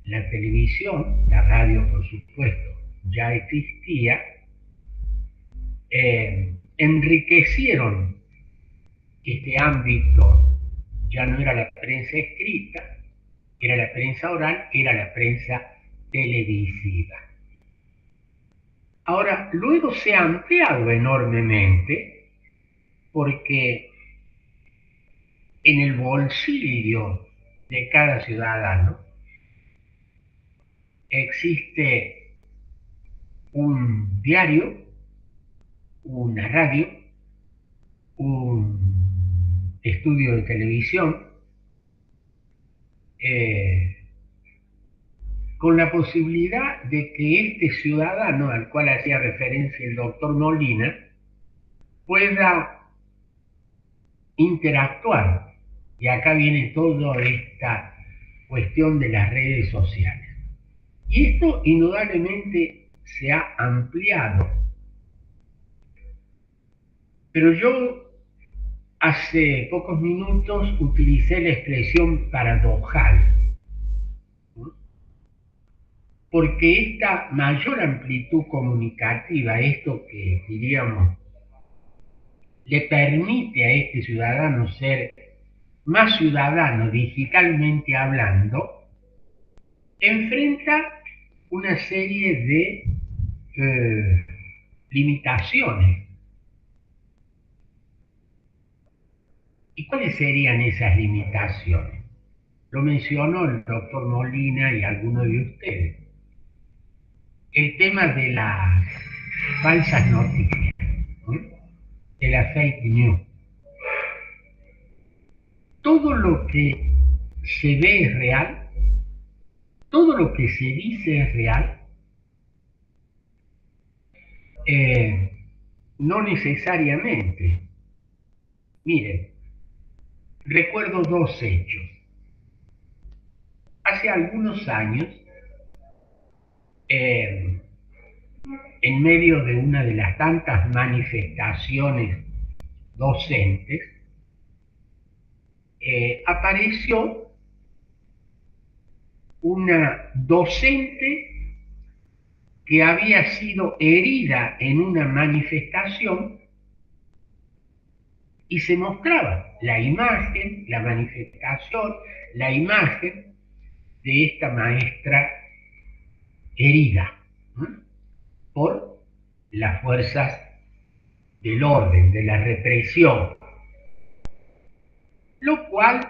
la televisión, la radio por supuesto, ya existía, enriquecieron este ámbito. Ya no era la prensa escrita, era la prensa oral, era la prensa televisiva. Ahora, luego se ha ampliado enormemente porque en el bolsillo de cada ciudadano existe un diario, una radio, un estudio de televisión, con la posibilidad de que este ciudadano al cual hacía referencia el doctor Molina pueda interactuar. Y acá viene toda esta cuestión de las redes sociales. Y esto indudablemente se ha ampliado. Pero yo hace pocos minutos utilicé la expresión paradojal, porque esta mayor amplitud comunicativa, esto que diríamos, le permite a este ciudadano ser más ciudadano digitalmente hablando, enfrenta una serie de limitaciones. ¿Y cuáles serían esas limitaciones? Lo mencionó el doctor Molina y algunos de ustedes. El tema de las falsas noticias, de la fake news. Todo lo que se ve es real, todo lo que se dice es real, no necesariamente. Miren, recuerdo 2 hechos. Hace algunos años, en medio de una de las tantas manifestaciones docentes, apareció una docente que había sido herida en una manifestación y se mostraba la imagen, la manifestación, la imagen de esta maestra herida por las fuerzas del orden, de la represión, lo cual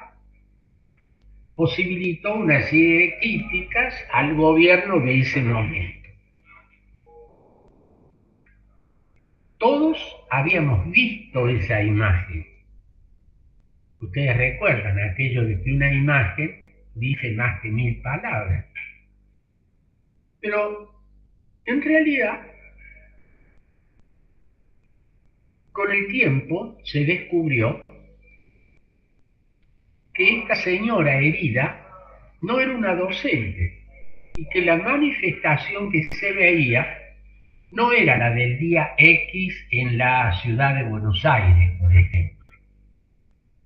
posibilitó una serie de críticas al gobierno de ese momento. Todos habíamos visto esa imagen. Ustedes recuerdan aquello de que una imagen dice más que 1000 palabras. Pero En realidad, con el tiempo se descubrió que esta señora herida no era una docente y que la manifestación que se veía no era la del día X en la ciudad de Buenos Aires, por ejemplo.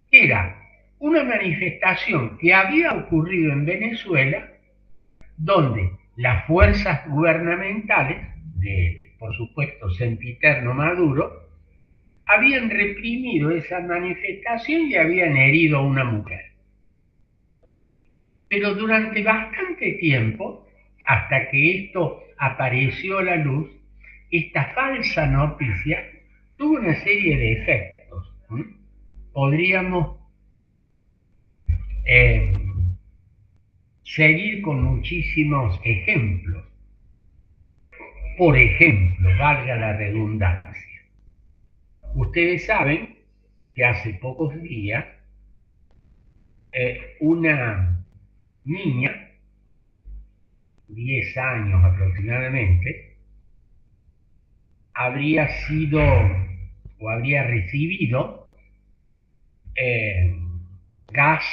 Era una manifestación que había ocurrido en Venezuela, donde las fuerzas gubernamentales, de, por supuesto, sempiterno Maduro, habían reprimido esa manifestación y habían herido a una mujer. Pero durante bastante tiempo, hasta que esto apareció a la luz, esta falsa noticia tuvo una serie de efectos. Podríamos seguir con muchísimos ejemplos. Por ejemplo, valga la redundancia, ustedes saben que hace pocos días una niña, 10 años aproximadamente, habría sido o habría recibido gas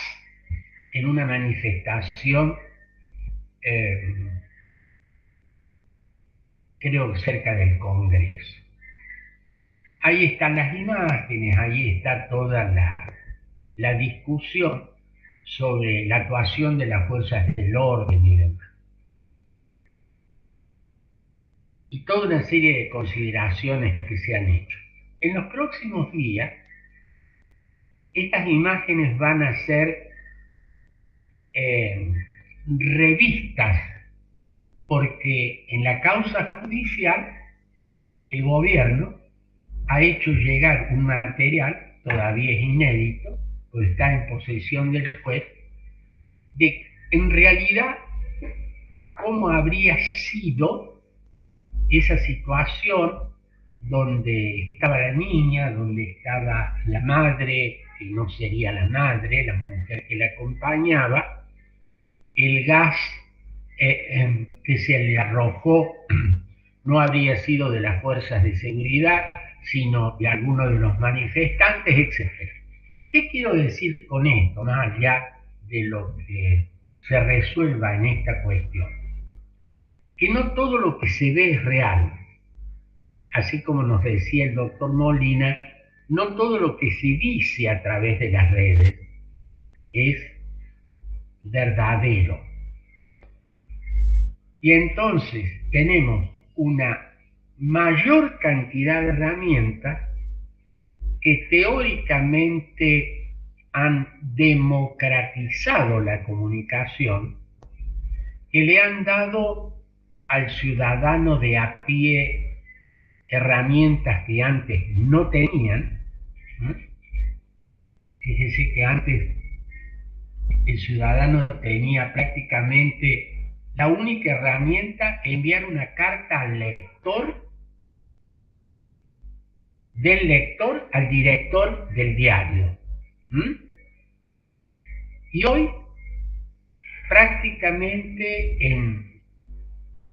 en una manifestación, creo que cerca del Congreso. Ahí están las imágenes, ahí está toda la discusión sobre la actuación de las fuerzas del orden y demás. Y toda una serie de consideraciones que se han hecho. En los próximos días, estas imágenes van a ser revistas, porque en la causa judicial el gobierno ha hecho llegar un material, todavía es inédito, pues está en posesión del juez, de en realidad cómo habría sido esa situación donde estaba la niña, donde estaba la madre, que no sería la madre, la mujer que la acompañaba, el gas que se le arrojó no habría sido de las fuerzas de seguridad, sino de algunos de los manifestantes, etc. ¿Qué quiero decir con esto, más allá de lo que se resuelva en esta cuestión? Que no todo lo que se ve es real. Así como nos decía el doctor Molina, no todo lo que se dice a través de las redes es verdadero. Y entonces tenemos una mayor cantidad de herramientas que teóricamente han democratizado la comunicación, que le han dado al ciudadano de a pie herramientas que antes no tenían. Fíjese que antes el ciudadano tenía prácticamente la única herramienta, enviar una carta al lector, del lector al director del diario. Y hoy, prácticamente en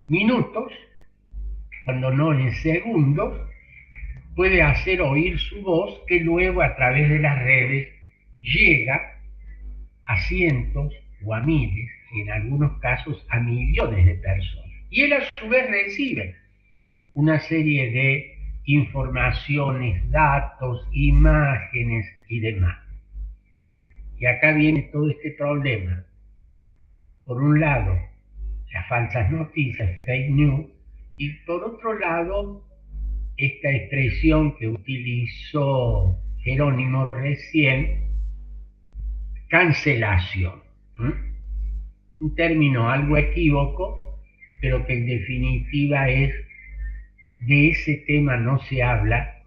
minutos, cuando no en segundos, puede hacer oír su voz, que luego a través de las redes llega a cientos o a miles, y en algunos casos a millones de personas. Y él a su vez recibe una serie de informaciones, datos, imágenes y demás. Y acá viene todo este problema. Por un lado, las falsas noticias, fake news, y por otro lado, esta expresión que utilizó Jerónimo recién, cancelación. Un término algo equívoco, pero que en definitiva es: de ese tema no se habla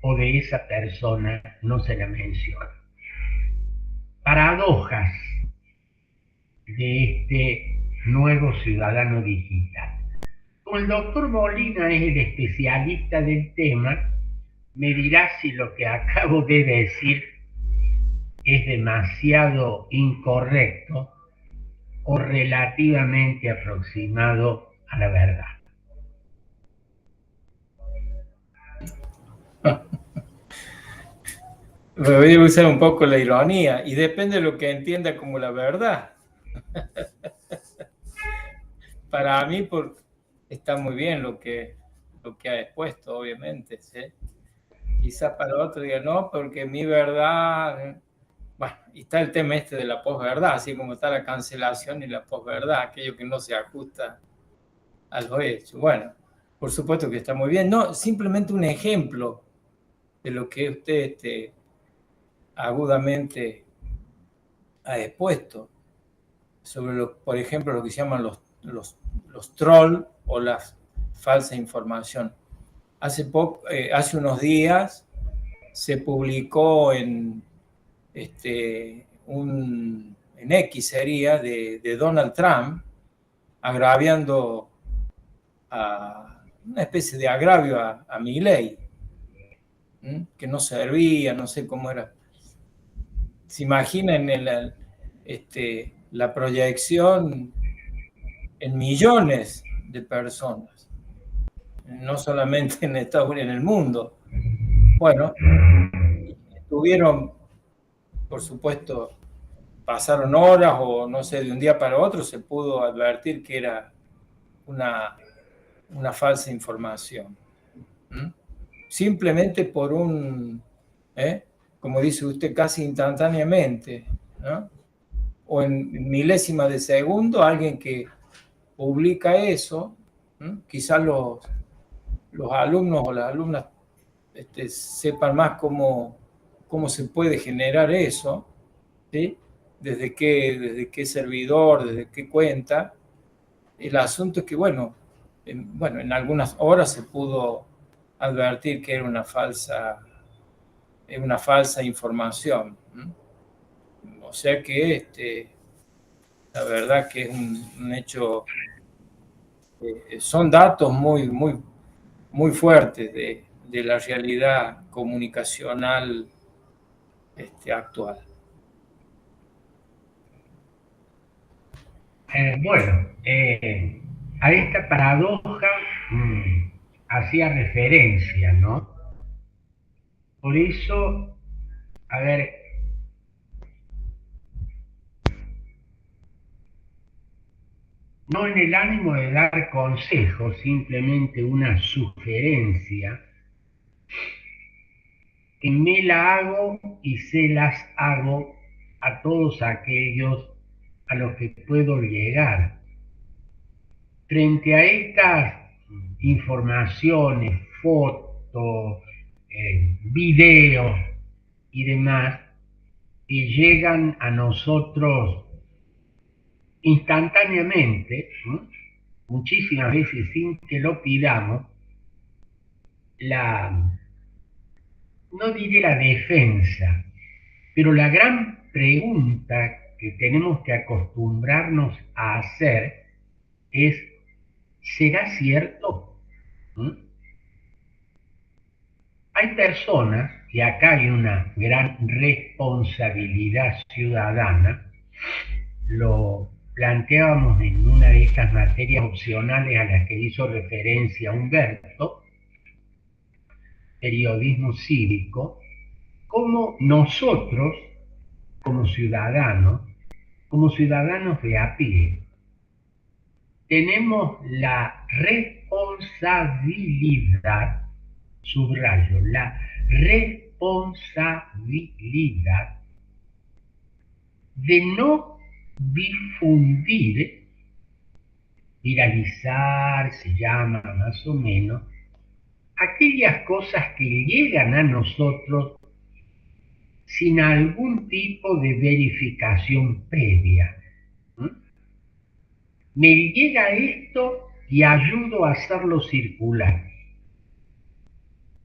o de esa persona no se la menciona. Paradojas de este nuevo ciudadano digital. Como el doctor Molina es el especialista del tema, me dirá si lo que acabo de decir es demasiado incorrecto o relativamente aproximado a la verdad. voy a usar un poco la ironía, y depende de lo que entienda como la verdad. Para mí está muy bien lo que ha expuesto, obviamente, ¿sí? Quizás para otro diga, no, porque mi verdad... Bueno, y está el tema este de la posverdad, así como está la cancelación y la posverdad, aquello que no se ajusta a los hechos. Bueno, por supuesto que está muy bien. No, simplemente un ejemplo de lo que usted agudamente ha expuesto sobre, por ejemplo, lo que se llaman los trolls o la falsa información. Hace unos días se publicó en X sería de Donald Trump agraviando una especie de agravio a Milei, que no servía, no sé cómo era. Se imaginan la proyección en millones de personas, no solamente en Estados Unidos, en el mundo. Bueno, estuvieron, por supuesto, pasaron horas o no sé, de un día para otro se pudo advertir que era una falsa información. Simplemente por como dice usted, casi instantáneamente, ¿no? O en milésima de segundo, alguien que publica eso, quizás los alumnos o las alumnas sepan más cómo se puede generar eso, ¿sí? Desde qué servidor, desde qué cuenta. El asunto es que, bueno, en algunas horas se pudo advertir que era una falsa información. O sea que la verdad que es un hecho, son datos muy, muy, muy fuertes de la realidad comunicacional actual. Bueno, a esta paradoja hacía referencia, ¿no? Por eso, a ver, no en el ánimo de dar consejos, simplemente una sugerencia, que me la hago y se las hago a todos aquellos a los que puedo llegar. Frente a estas informaciones, fotos, videos y demás, que llegan a nosotros instantáneamente, muchísimas veces sin que lo pidamos, no diré la defensa, pero la gran pregunta que tenemos que acostumbrarnos a hacer es, ¿será cierto? Hay personas, y acá hay una gran responsabilidad ciudadana, lo planteábamos en una de estas materias opcionales a las que hizo referencia Humberto, periodismo cívico, como nosotros, como ciudadanos de a pie, tenemos la responsabilidad, subrayo, la responsabilidad de no difundir, viralizar, se llama más o menos, aquellas cosas que llegan a nosotros sin algún tipo de verificación previa. Me llega esto y ayudo a hacerlo circular.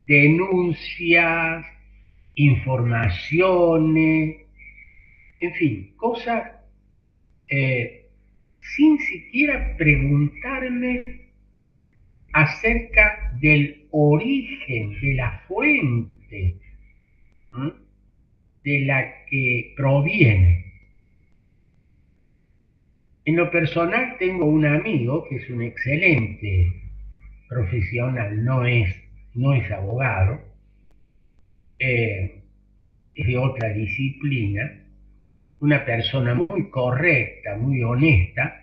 Denuncias, informaciones, en fin, cosas sin siquiera preguntarme acerca del origen, de la fuente de la que proviene. En lo personal tengo un amigo que es un excelente profesional, no es abogado, es de otra disciplina, una persona muy correcta, muy honesta,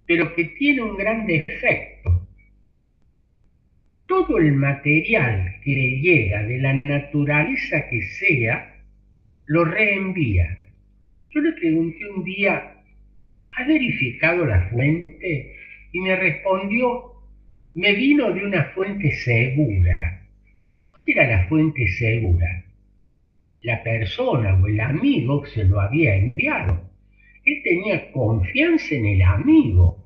pero que tiene un gran defecto. Todo el material que le llega de la naturaleza que sea, lo reenvía. Yo le pregunté un día, ¿has verificado la fuente? Y me respondió, me vino de una fuente segura. ¿Cuál era la fuente segura? La persona o el amigo que se lo había enviado. Él tenía confianza en el amigo,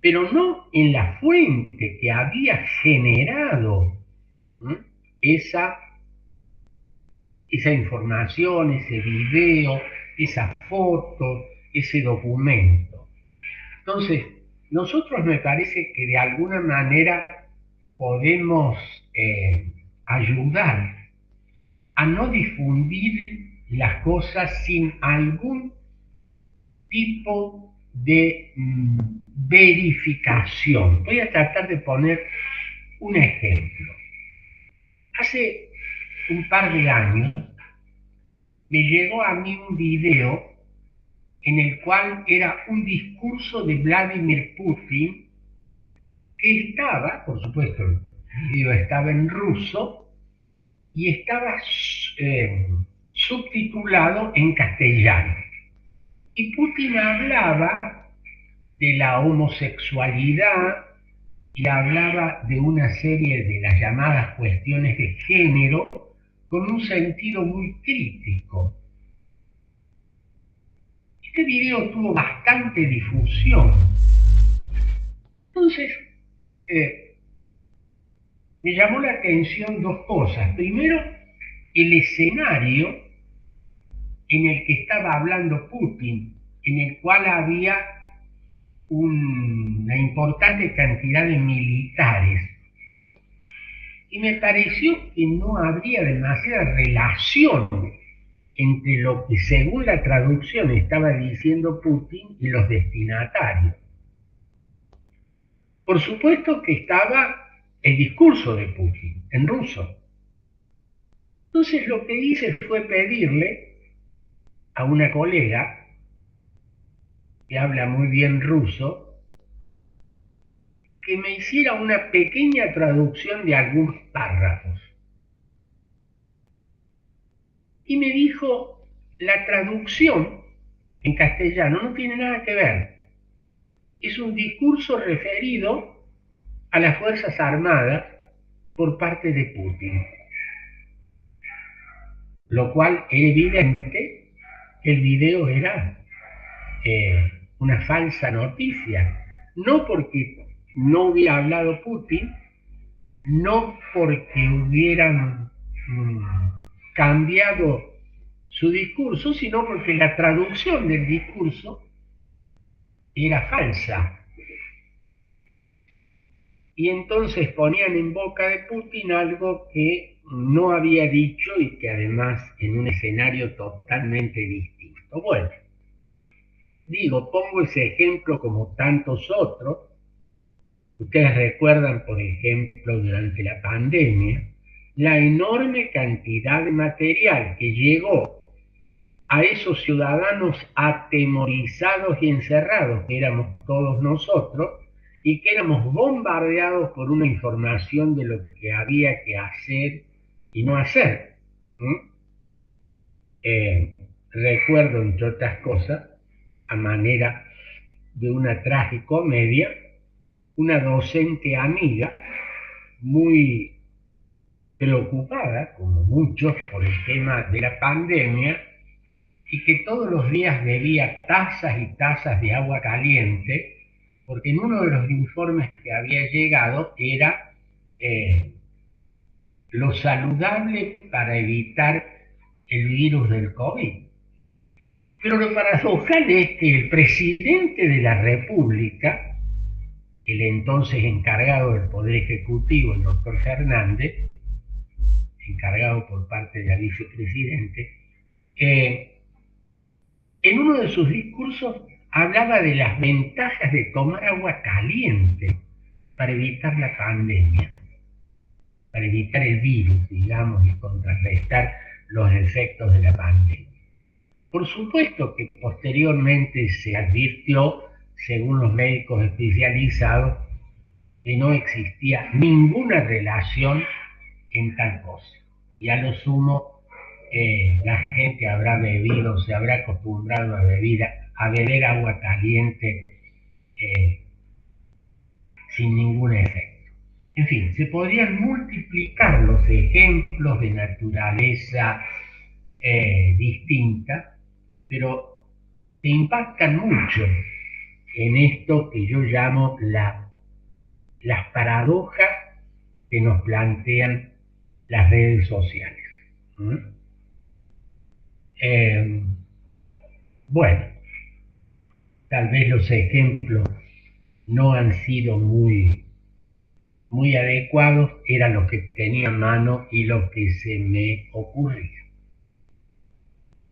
pero no en la fuente que había generado esa información, ese video, esa foto, ese documento. Entonces, nosotros me parece que de alguna manera podemos ayudar a no difundir las cosas sin algún tipo de verificación. Voy a tratar de poner un ejemplo. Hace un par de años me llegó a mí un video en el cual era un discurso de Vladimir Putin que estaba, por supuesto, el video estaba en ruso y estaba subtitulado en castellano. Y Putin hablaba de la homosexualidad y hablaba de una serie de las llamadas cuestiones de género con un sentido muy crítico. Este video tuvo bastante difusión. Entonces, me llamó la atención dos cosas. Primero, el escenario en el que estaba hablando Putin, en el cual había una importante cantidad de militares. Y me pareció que no habría demasiada relación entre lo que según la traducción estaba diciendo Putin y los destinatarios. Por supuesto que estaba el discurso de Putin en ruso. Entonces lo que hice fue pedirle a una colega que habla muy bien ruso que me hiciera una pequeña traducción de algunos párrafos. Y me dijo, la traducción en castellano no tiene nada que ver. Es un discurso referido a las Fuerzas Armadas por parte de Putin. Lo cual era evidente que el video era una falsa noticia. No porque no hubiera hablado Putin, no porque hubieran cambiado su discurso, sino porque la traducción del discurso era falsa. Y entonces ponían en boca de Putin algo que no había dicho y que además en un escenario totalmente distinto. Bueno, pongo ese ejemplo como tantos otros. Ustedes recuerdan, por ejemplo, durante la pandemia, la enorme cantidad de material que llegó a esos ciudadanos atemorizados y encerrados, que éramos todos nosotros, y que éramos bombardeados por una información de lo que había que hacer y no hacer. Recuerdo, entre otras cosas, a manera de una tragicomedia, una docente amiga muy preocupada, como muchos, por el tema de la pandemia, y que todos los días bebía tazas y tazas de agua caliente, porque en uno de los informes que había llegado era lo saludable para evitar el virus del COVID. Pero lo paradojal es que el presidente de la República, el entonces encargado del Poder Ejecutivo, el doctor Fernández, encargado por parte de la vicepresidente, en uno de sus discursos hablaba de las ventajas de tomar agua caliente para evitar la pandemia, para evitar el virus, digamos, y contrarrestar los efectos de la pandemia. Por supuesto que posteriormente se advirtió, según los médicos especializados, que no existía ninguna relación en tal cosa. Y a lo sumo, la gente habrá bebido, se habrá acostumbrado a beber agua caliente sin ningún efecto. En fin, se podrían multiplicar los ejemplos de naturaleza distinta, pero se impactan mucho en esto que yo llamo las paradojas que nos plantean las redes sociales. Bueno, tal vez los ejemplos no han sido muy adecuados, era lo que tenía a mano y lo que se me ocurría.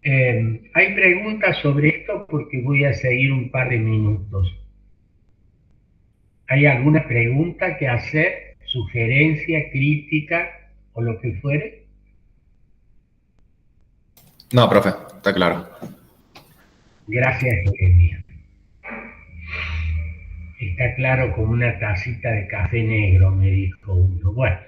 Hay preguntas sobre esto porque voy a seguir un par de minutos. ¿Hay alguna pregunta que hacer, sugerencia, crítica o lo que fuere? No, profe, está claro. Gracias, Jeremia. Está claro como una tacita de café negro, me dijo uno. Bueno,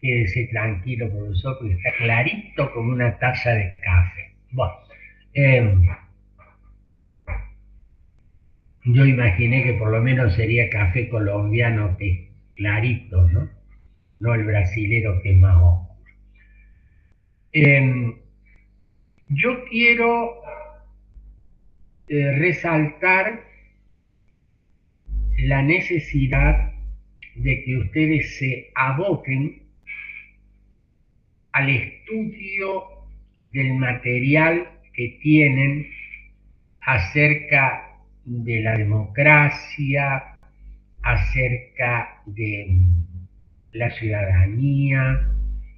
quédese tranquilo, profesor, porque está clarito como una taza de café. Bueno, yo imaginé que por lo menos sería café colombiano, que es clarito, ¿no? No el brasilero, que es más oscuro. Yo quiero resaltar la necesidad de que ustedes se aboquen al estudio del material que tienen acerca de la democracia, acerca de la ciudadanía.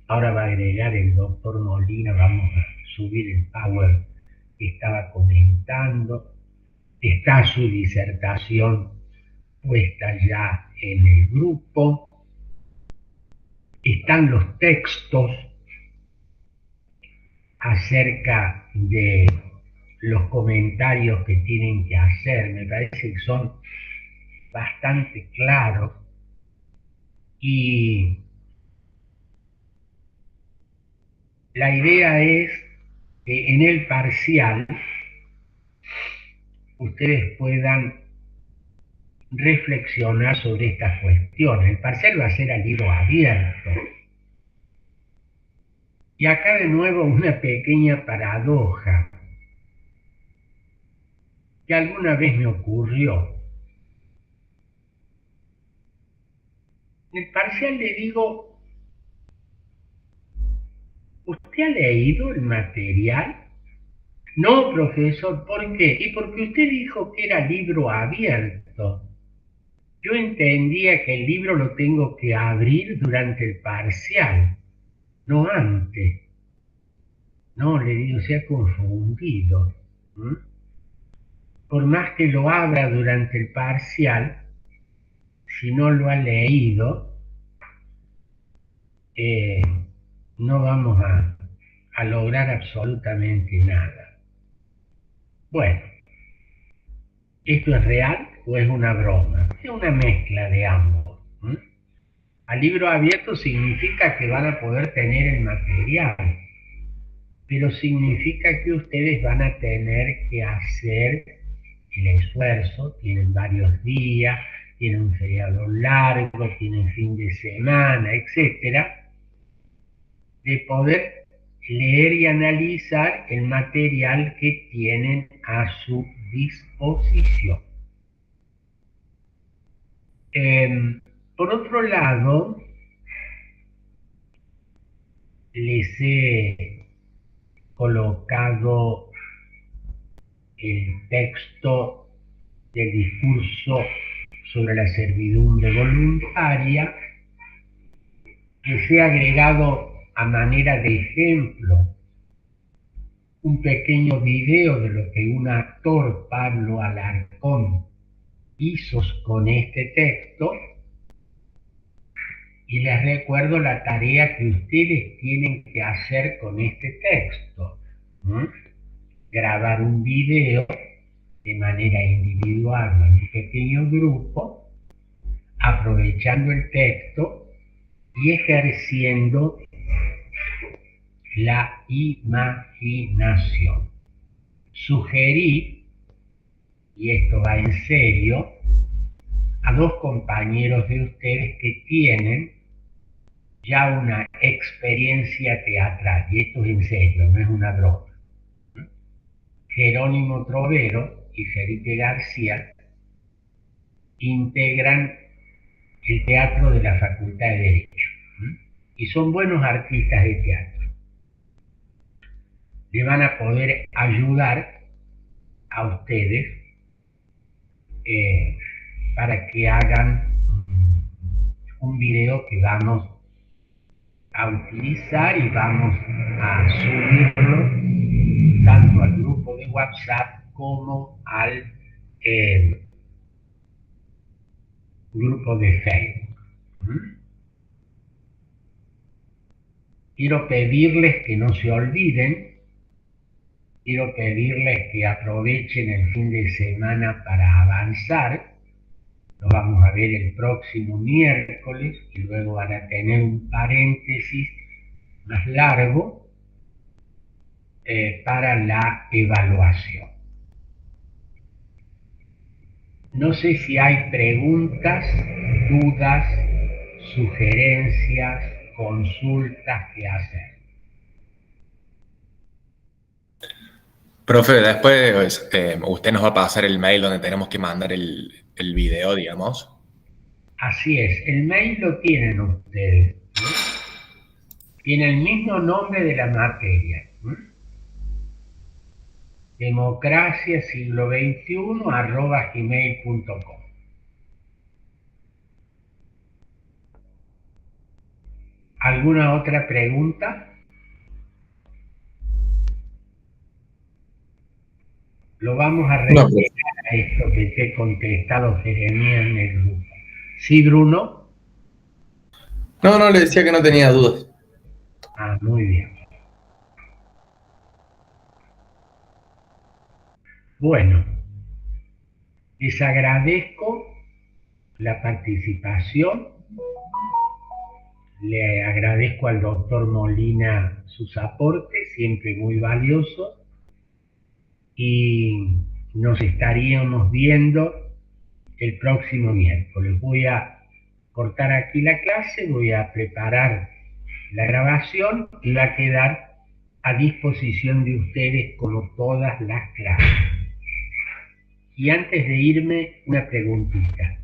Ahora va a agregar el doctor Molina, vamos a subir el power que estaba comentando. Está su disertación puesta ya en el grupo. Están los textos acerca de los comentarios que tienen que hacer. Me parece que son bastante claros y la idea es que en el parcial ustedes puedan reflexionar sobre estas cuestiones. El parcial va a ser a libro abierto. Y acá de nuevo una pequeña paradoja que alguna vez me ocurrió. En el parcial le digo, ¿usted ha leído el material? No, profesor, ¿por qué? Y porque usted dijo que era libro abierto. Yo entendía que el libro lo tengo que abrir durante el parcial, no antes. No, le digo, se ha confundido. Por más que lo abra durante el parcial, si no lo ha leído, no vamos a lograr absolutamente nada. Bueno, ¿esto es real o es una broma? Es una mezcla de ambos. A libro abierto significa que van a poder tener el material, pero significa que ustedes van a tener que hacer el esfuerzo, tienen varios días, tienen un feriado largo, tienen fin de semana, etcétera, de poder leer y analizar el material que tienen a su disposición. Por otro lado, les he colocado el texto del discurso sobre la servidumbre voluntaria, que se ha agregado a manera de ejemplo un pequeño video de lo que un actor, Pablo Alarcón, hizo con este texto, Y les recuerdo la tarea que ustedes tienen que hacer con este texto. Grabar un video de manera individual en un pequeño grupo, aprovechando el texto y ejerciendo la imaginación. Sugerí, y esto va en serio, a 2 compañeros de ustedes que tienen ya una experiencia teatral, y esto es en serio, no es una broma. Jerónimo Trovero y Felipe García integran el teatro de la Facultad de Derecho, y son buenos artistas de teatro. Le van a poder ayudar a ustedes para que hagan un video que vamos a utilizar y vamos a subirlo tanto al grupo de WhatsApp como al grupo de Facebook. Quiero pedirles que no se olviden, quiero pedirles que aprovechen el fin de semana para avanzar. Lo vamos a ver el próximo miércoles y luego van a tener un paréntesis más largo para la evaluación. No sé si hay preguntas, dudas, sugerencias, consultas que hacer. Profe, después usted nos va a pasar el mail donde tenemos que mandar el video, digamos. Así es, el mail lo tienen ustedes, ¿no? Tiene el mismo nombre de la materia, democraciasiglo21@gmail.com. ¿Alguna otra pregunta? Lo vamos a rellenar a esto que te he contestado, Jeremías, en el grupo. ¿Sí, Bruno? No, le decía que no tenía dudas. Ah, muy bien. Bueno, les agradezco la participación. Le agradezco al doctor Molina sus aportes, siempre muy valiosos. Y nos estaríamos viendo el próximo miércoles. Voy a cortar aquí la clase, voy a preparar la grabación y va a quedar a disposición de ustedes como todas las clases. Y antes de irme, una preguntita.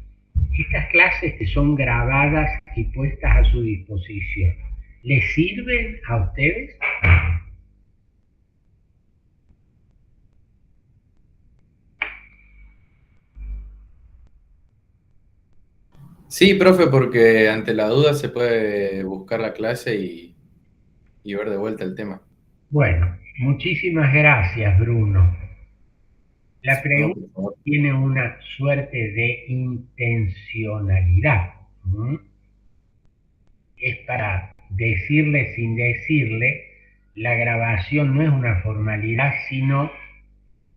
Estas clases que son grabadas y puestas a su disposición, ¿les sirven a ustedes? Sí, profe, porque ante la duda se puede buscar la clase y ver de vuelta el tema. Bueno, muchísimas gracias, Bruno. La pregunta tiene una suerte de intencionalidad. Es para decirle sin decirle, la grabación no es una formalidad, sino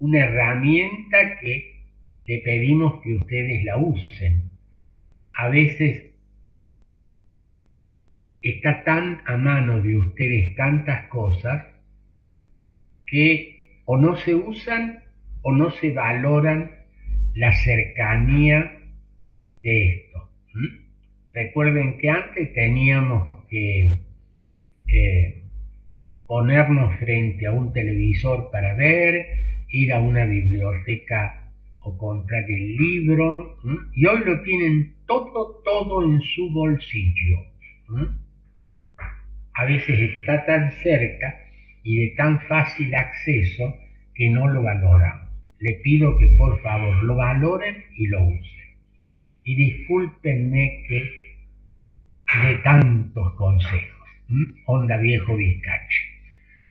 una herramienta que le pedimos que ustedes la usen. A veces está tan a mano de ustedes tantas cosas que o no se usan o no se valoran la cercanía de esto. Recuerden que antes teníamos que ponernos frente a un televisor para ver, ir a una biblioteca o comprar el libro, y hoy lo tienen todo en su bolsillo. A veces está tan cerca y de tan fácil acceso que no lo valoramos. Le pido que por favor lo valoren y lo usen. Y discúlpenme que de tantos consejos. Onda viejo bizcacho.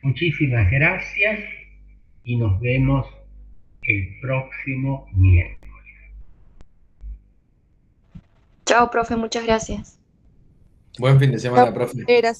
Muchísimas gracias y nos vemos el próximo miércoles. Chao, profe, muchas gracias. Buen fin de semana, profe. Gracias.